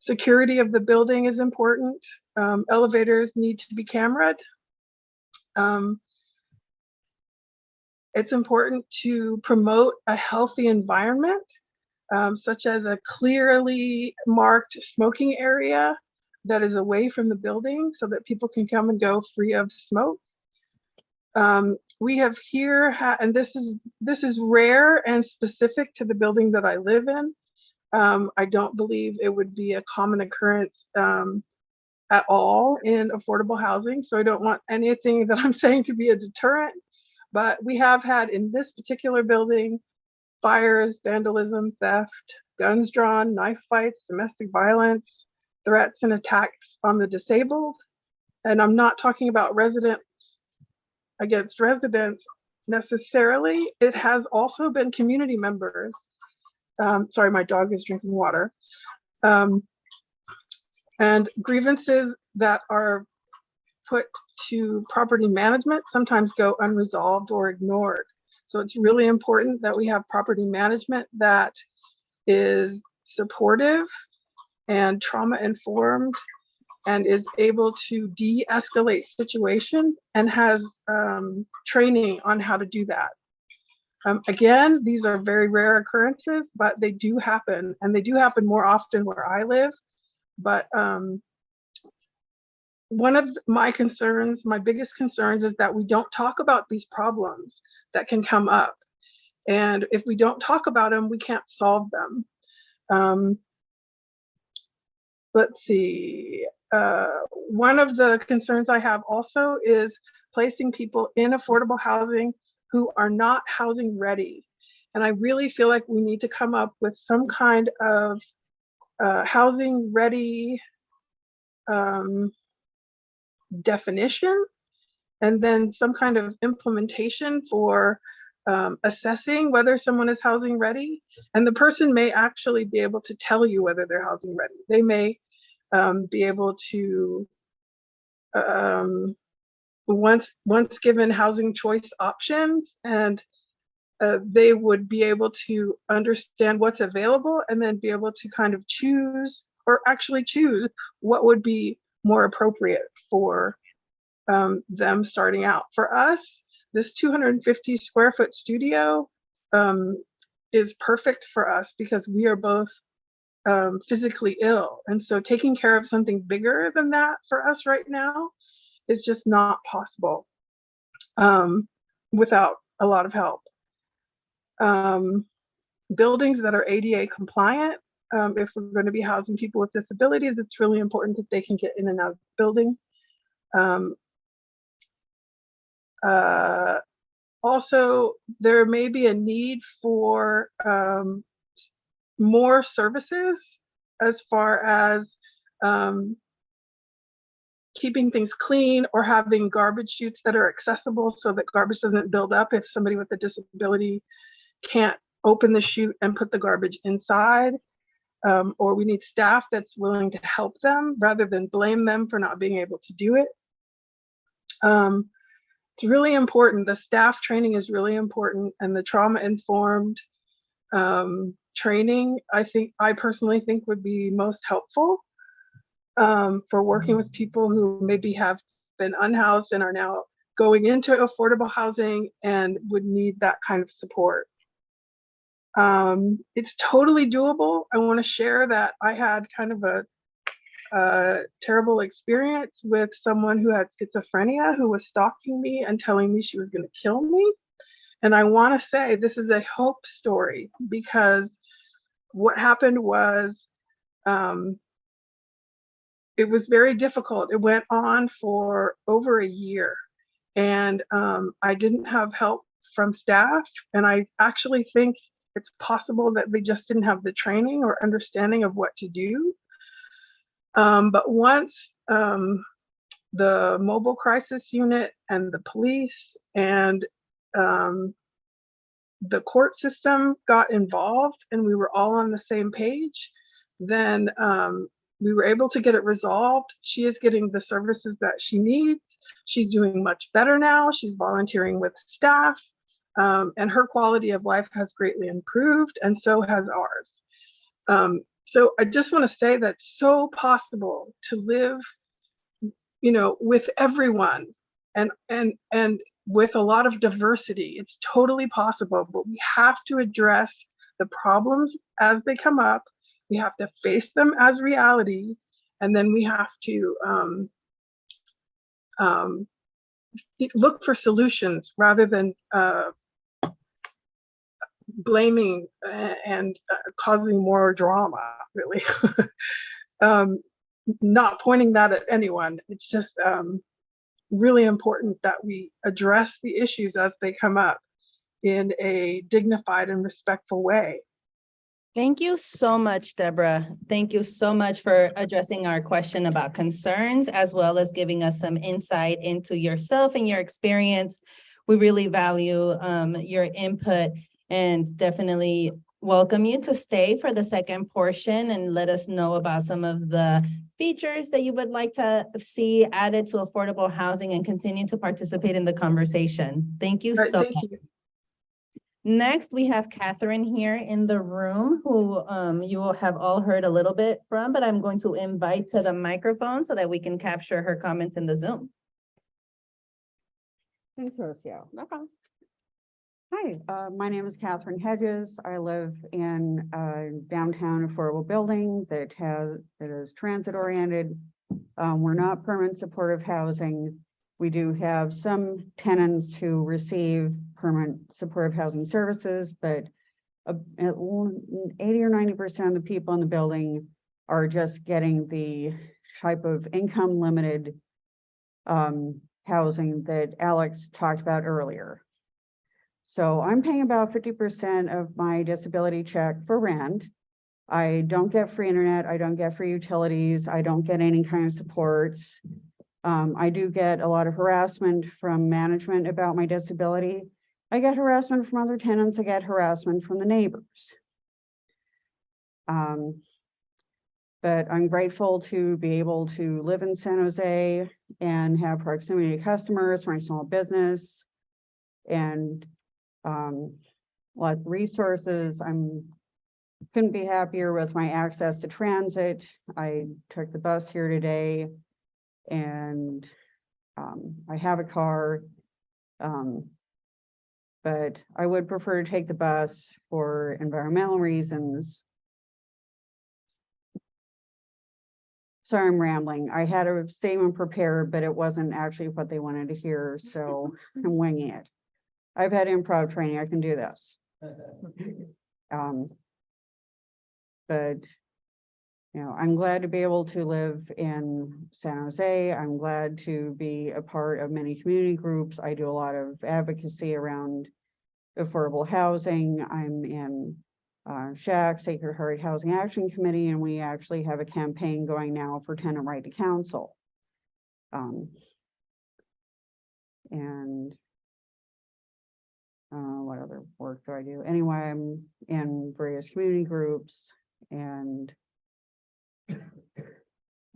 Security of the building is important. Elevators need to be cameraed. It's important to promote a healthy environment, such as a clearly marked smoking area that is away from the building so that people can come and go free of smoke. We have here, and this is rare and specific to the building that I live in. I don't believe it would be a common occurrence at all in affordable housing. So I don't want anything that I'm saying to be a deterrent, but we have had in this particular building fires, vandalism, theft, guns drawn, knife fights, domestic violence, threats and attacks on the disabled. And I'm not talking about residents against residents necessarily. It has also been community members. Sorry, my dog is drinking water. And grievances that are put to property management sometimes go unresolved or ignored. So it's really important that we have property management that is supportive and trauma informed and is able to de-escalate situations and has training on how to do that. Again, these are very rare occurrences, but they do happen, and they do happen more often where I live. But one of my concerns, my biggest concerns, is that we don't talk about these problems that can come up. And if we don't talk about them, we can't solve them. Let's see. One of the concerns I have also is placing people in affordable housing who are not housing ready. And I really feel like we need to come up with some kind of housing ready definition, and then some kind of implementation for assessing whether someone is housing ready. And the person may actually be able to tell you whether they're housing ready. They may be able to, once given housing choice options, and they would be able to understand what's available and then be able to kind of choose, or actually choose what would be more appropriate for them starting out. For us, this 250 square foot studio is perfect for us because we are both physically ill. And so taking care of something bigger than that for us right now is just not possible without a lot of help. Buildings that are ADA compliant, if we're going to be housing people with disabilities, it's really important that they can get in and out of the building. Also, there may be a need for more services as far as keeping things clean or having garbage chutes that are accessible so that garbage doesn't build up if somebody with a disability can't open the chute and put the garbage inside. Or we need staff that's willing to help them rather than blame them for not being able to do it. It's really important. The staff training is really important, and the trauma-informed training, I personally think would be most helpful for working with people who maybe have been unhoused and are now going into affordable housing and would need that kind of support. It's totally doable. I want to share that I had kind of a terrible experience with someone who had schizophrenia who was stalking me and telling me she was going to kill me. And I want to say this is a hope story, because what happened was it was very difficult. It went on for over a year, and I didn't have help from staff. And I actually think it's possible that they just didn't have the training or understanding of what to do. But once the mobile crisis unit and the police and the court system got involved and we were all on the same page, then we were able to get it resolved. She is getting the services that she needs. She's doing much better now. She's volunteering with staff, and her quality of life has greatly improved, and so has ours. So I just want to say that it's so possible to live, with everyone and with a lot of diversity. It's totally possible, but we have to address the problems as they come up. We have to face them as reality, and then we have to look for solutions rather than blaming and causing more drama, really. Not pointing that at anyone. It's just really important that we address the issues as they come up. in a dignified and respectful way. Thank you so much, Deborah. Thank you so much for addressing our question about concerns, as well as giving us some insight into yourself and your experience. We really value your input and definitely welcome you to stay for the second portion and let us know about some of the features that you would like to see added to affordable housing and continue to participate in the conversation. Thank you All right, so thank much. you. Next, we have Catherine here in the room, who you will have all heard a little bit from, but I'm going to invite to the microphone so that we can capture her comments in the Zoom. Thanks, Rocio. No problem. Hi, my name is Catherine Hedges. I live in a downtown affordable building that is transit oriented. We're not permanent supportive housing. We do have some tenants who receive permanent supportive housing services, but 80 or 90% of the people in the building are just getting the type of income limited housing that Alex talked about earlier. So I'm paying about 50% of my disability check for rent. I don't get free internet. I don't get free utilities. I don't get any kind of supports. I do get a lot of harassment from management about my disability. I get harassment from other tenants. I get harassment from the neighbors. But I'm grateful to be able to live in San Jose and have proximity to customers, my small business, and lots of resources. Couldn't be happier with my access to transit. I took the bus here today, and I have a car, but I would prefer to take the bus for environmental reasons. Sorry, I'm rambling. I had a statement prepared, but it wasn't actually what they wanted to hear, so I'm winging it. I've had improv training. I can do this. But you know, I'm glad to be able to live in San Jose. I'm glad to be a part of many community groups. I do a lot of advocacy around affordable housing. I'm in SHAC, Sacred Heart Housing Action Committee, and we actually have a campaign going now for tenant right to counsel. And what other work do I do? Anyway, I'm in various community groups, and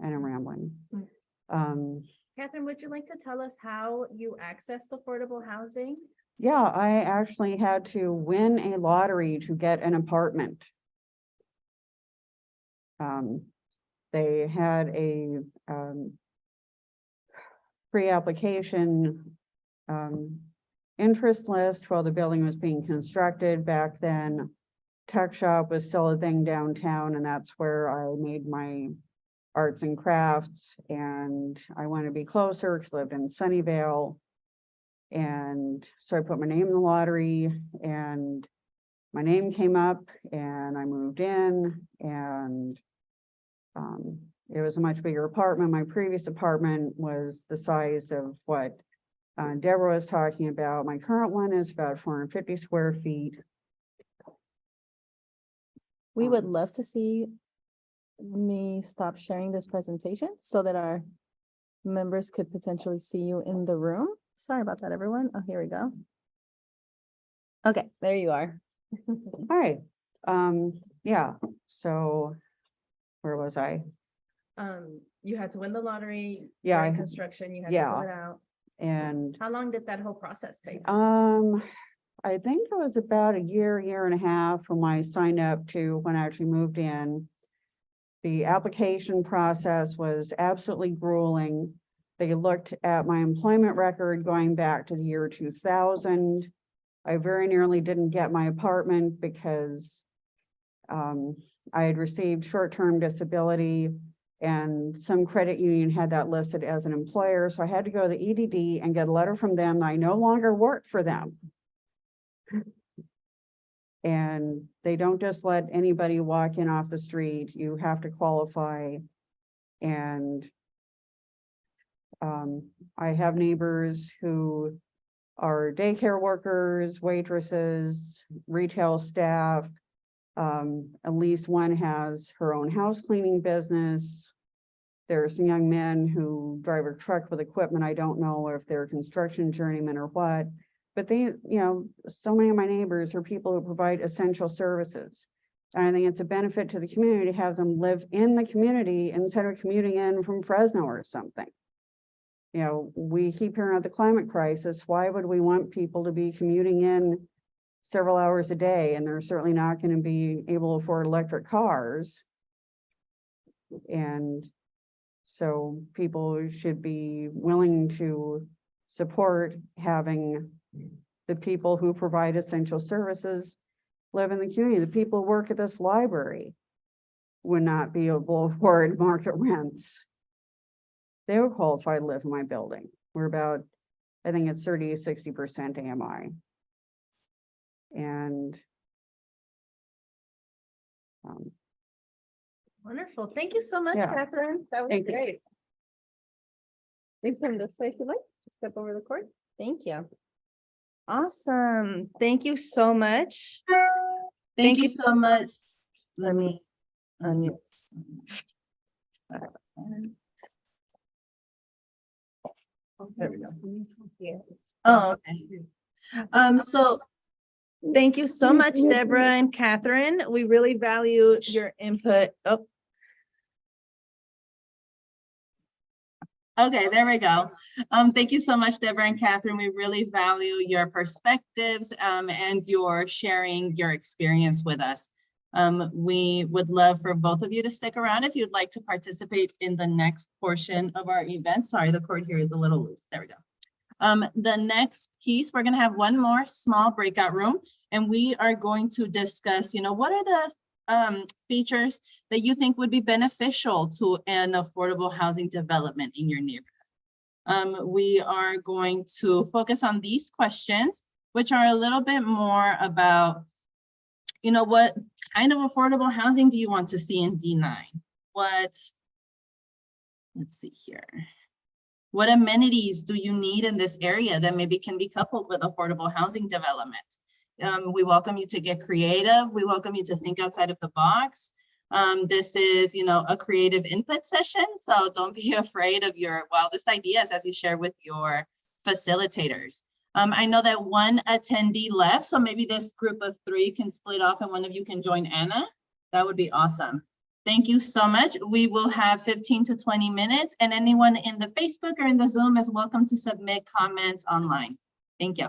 I'm rambling. Catherine, would you like to tell us how you accessed affordable housing? Yeah, I actually had to win a lottery to get an apartment. They had a pre-application interest list while the building was being constructed. Back then, tech shop was still a thing downtown, and that's where I made my arts and crafts. And I wanted to be closer because I lived in Sunnyvale. And so I put my name in the lottery, and my name came up, and I moved in, and it was a much bigger apartment. My previous apartment was the size of what Deborah was talking about. My current one is about 450 square feet. We would love to see me stop sharing this presentation so that our members could potentially see you in the room. Sorry about that, everyone. Oh, here we go. Okay, there you are. Hi. Yeah, so where was I? You had to win the lottery. Yeah, during I- construction, you had yeah. to fill it out. And How long did that whole process take? I think it was about a year and a half from when I signed up to when I actually moved in. The application process was absolutely grueling. They looked at my employment record going back to the year 2000. I very nearly didn't get my apartment because I had received short-term disability, and some credit union had that listed as an employer. So I had to go to the EDD and get a letter from them that I no longer worked for them. And they don't just let anybody walk in off the street. You have to qualify. And I have neighbors who our daycare workers, waitresses, retail staff. At least one has her own house cleaning business. There's young men who drive a truck with equipment. I don't know if they're construction journeymen or what, but they, so many of my neighbors are people who provide essential services. And I think it's a benefit to the community to have them live in the community instead of commuting in from Fresno or something. We keep hearing about the climate crisis. Why would we want people to be commuting in several hours a day? And they're certainly not going to be able to afford electric cars. And so people should be willing to support having the people who provide essential services live in the community. The people who work at this library would not be able to afford market rents. They would qualify to live in my building. We're about, I think it's 30 to 60% AMI. And Wonderful. Thank you so much, Yeah. Catherine. That was Thank you. great. You come this way if you like. Just step over the court. Thank you. Awesome. Thank you so much. Thank Thank you you. so much. Let me unmute. There we go. Oh, okay. So thank you so much, Deborah and Catherine. We really value your input. Oh, Okay, there we go. Thank you so much, Deborah and Catherine. We really value your perspectives and your sharing your experience with us. We would love for both of you to stick around if you'd like to participate in the next portion of our event. Sorry, the cord here is a little loose. There we go. The next piece, we're going to have one more small breakout room, and we are going to discuss, what are the features that you think would be beneficial to an affordable housing development in your neighborhood. We are going to focus on these questions, which are a little bit more about, what kind of affordable housing do you want to see in D9? Let's see here. What amenities do you need in this area that maybe can be coupled with affordable housing development? We welcome you to get creative. We welcome you to think outside of the box. This is, a creative input session, so don't be afraid of your wildest ideas as you share with your facilitators. I know that one attendee left, so maybe this group of 3 can split off and one of you can join Anna. That would be awesome. Thank you so much. We will have 15 to 20 minutes, and anyone in the Facebook or in the Zoom is welcome to submit comments online. Thank you.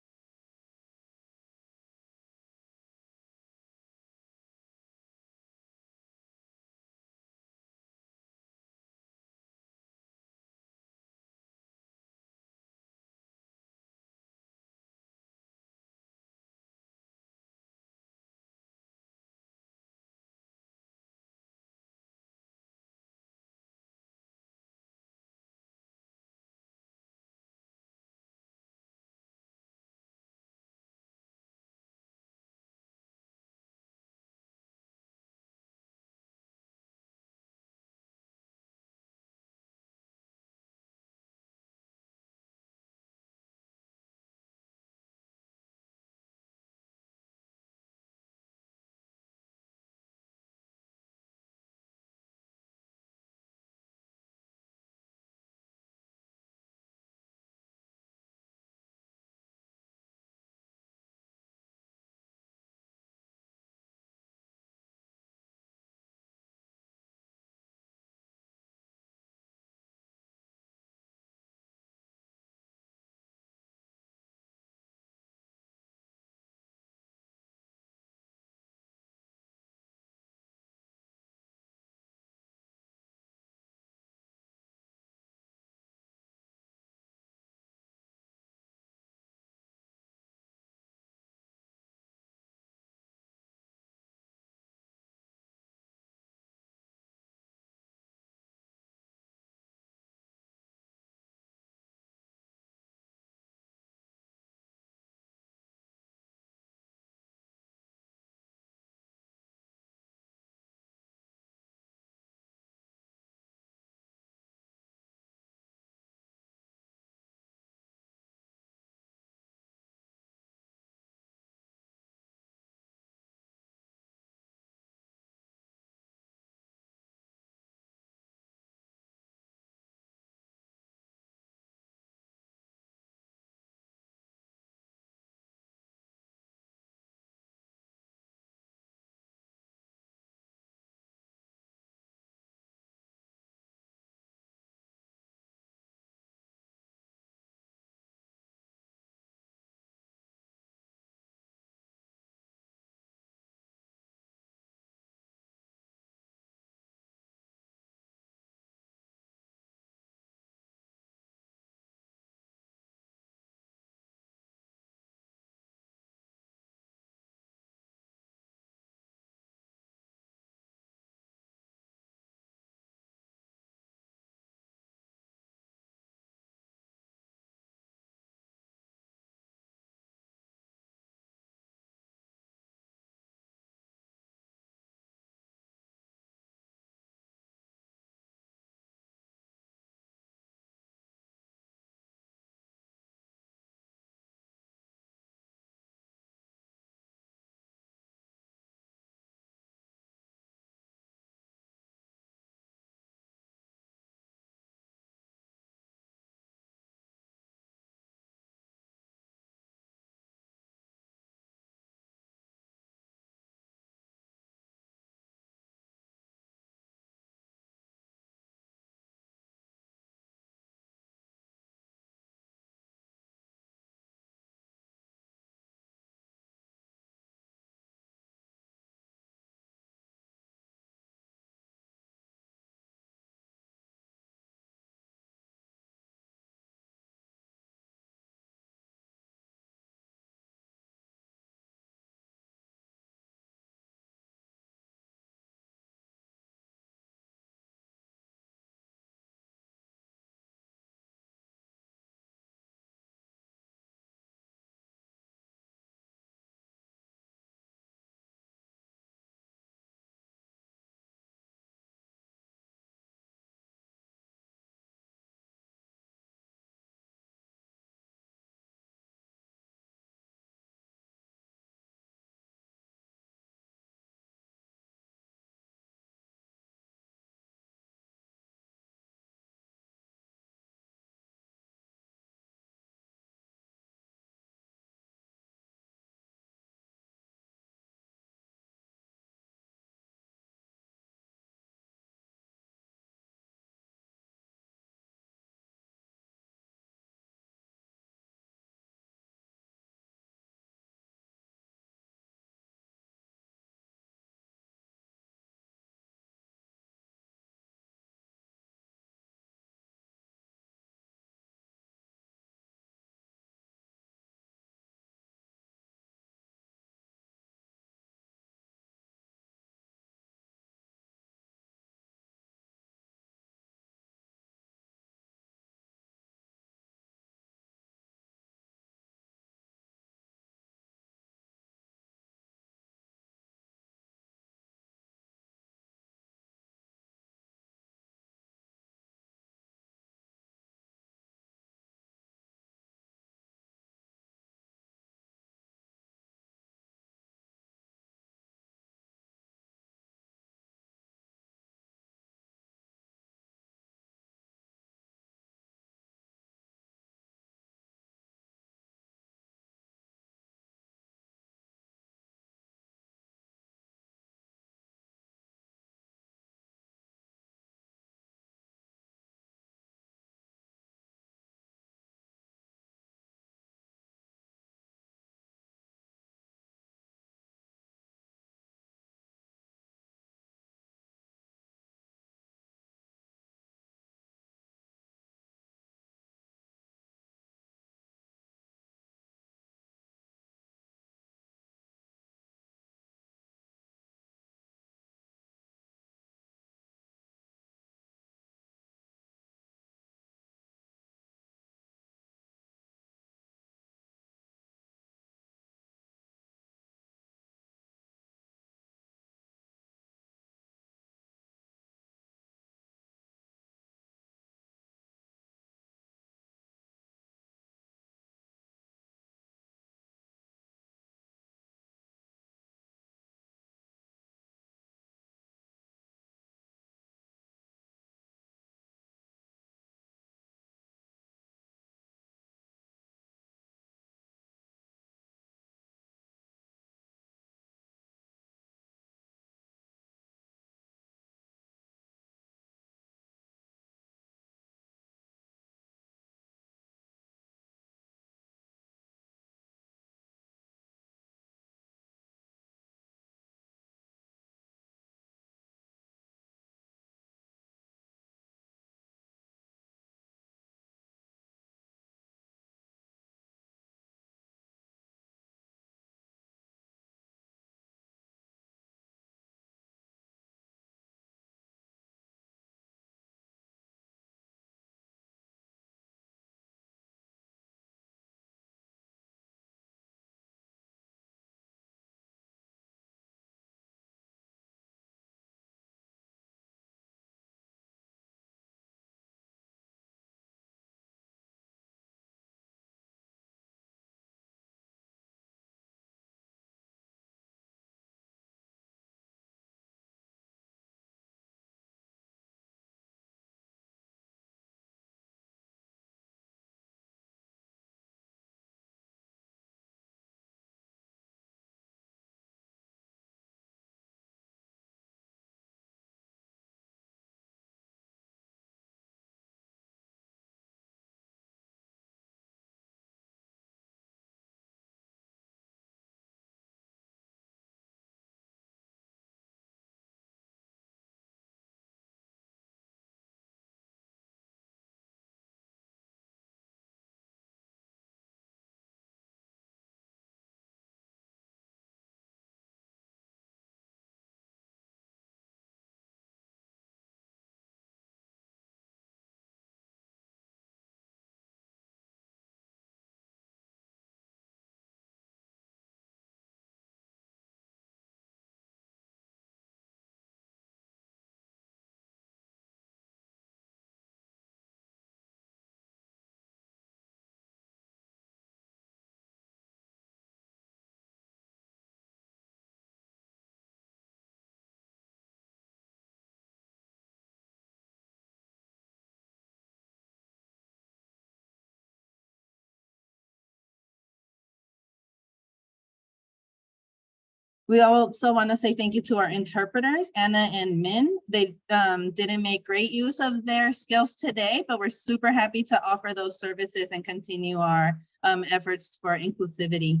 We also want to say thank you to our interpreters, Anna and Min. They didn't make great use of their skills today, but we're super happy to offer those services and continue our efforts for inclusivity.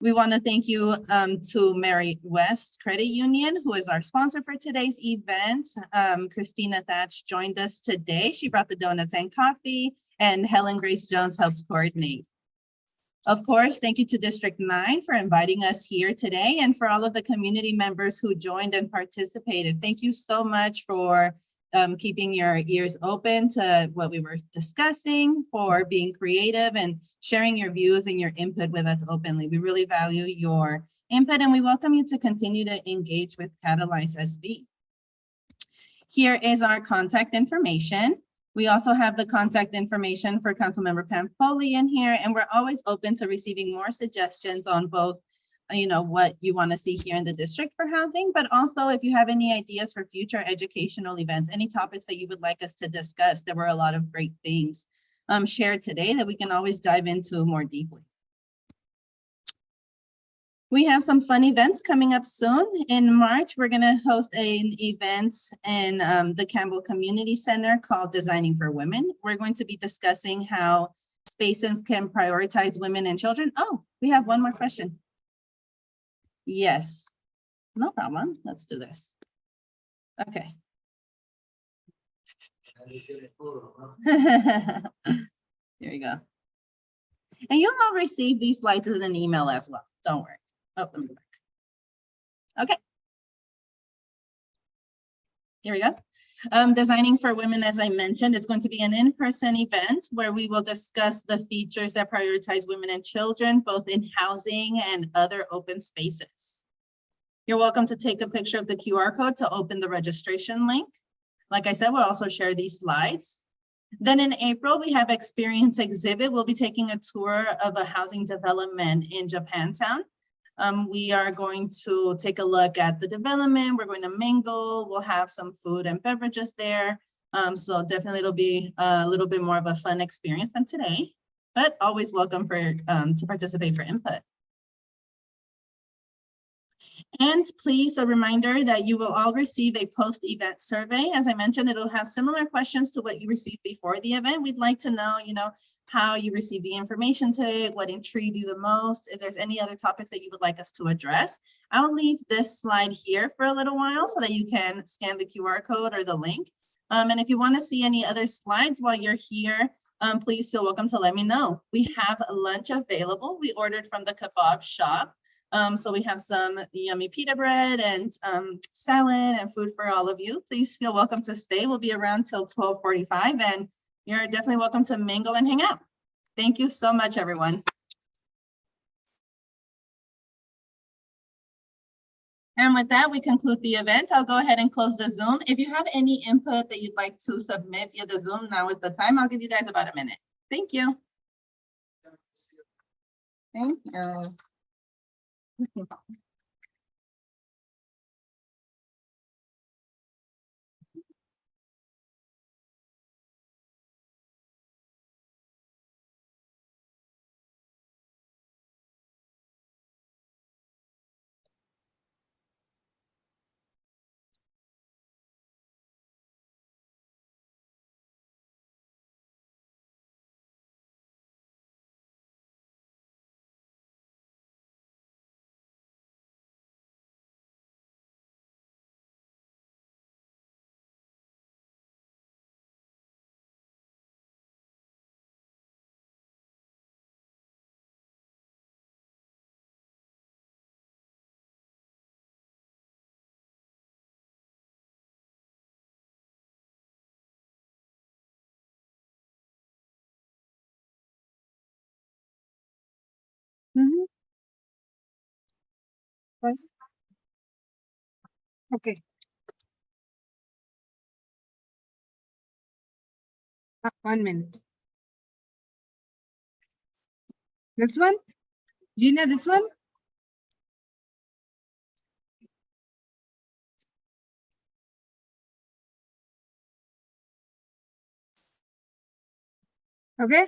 We want to thank you to Mary West Credit Union, who is our sponsor for today's event. Christina Thatch joined us today. She brought the donuts and coffee, and Helen Grace Jones helps coordinate. Of course, thank you to District 9 for inviting us here today and for all of the community members who joined and participated. Thank you so much for keeping your ears open to what we were discussing, for being creative and sharing your views and your input with us openly. We really value your input and we welcome you to continue to engage with Catalyze SV. Here is our contact information. We also have the contact information for Councilmember Pam Foley in here, and we're always open to receiving more suggestions on both, what you want to see here in the district for housing, but also if you have any ideas for future educational events, any topics that you would like us to discuss. There were a lot of great things shared today that we can always dive into more deeply. We have some fun events coming up soon. In March, we're going to host an event in the Campbell Community Center called Designing for Women. We're going to be discussing how spaces can prioritize women and children. Oh, we have one more question. Yes, no problem. Let's do this. Okay. Here we go. And you'll all receive these slides in an email as well. Don't worry. Oh, let me go back. Okay. Here we go. Designing for Women, as I mentioned, is going to be an in-person event where we will discuss the features that prioritize women and children, both in housing and other open spaces. You're welcome to take a picture of the QR code to open the registration link. Like I said, we'll also share these slides. Then in April, we have Experience Exhibit. We'll be taking a tour of a housing development in Japantown. We are going to take a look at the development. We're going to mingle. We'll have some food and beverages there. So definitely it'll be a little bit more of a fun experience than today, but always welcome for to participate for input. And please, a reminder that you will all receive a post-event survey. As I mentioned, it'll have similar questions to what you received before the event. We'd like to know, how you received the information today, what intrigued you the most, if there's any other topics that you would like us to address. I'll leave this slide here for a little while so that you can scan the QR code or the link. And if you want to see any other slides while you're here, please feel welcome to let me know. We have lunch available. We ordered from the kebab shop. So we have some yummy pita bread and salad and food for all of you. Please feel welcome to stay. We'll be around till 12:45 and you're definitely welcome to mingle and hang out. Thank you so much, everyone. And with that, we conclude the event. I'll go ahead and close the Zoom. If you have any input that you'd like to submit via the Zoom, now is the time. I'll give you guys about a minute. Thank you. Thank you. Okay. 1 minute. This one? Gina, this one? Okay.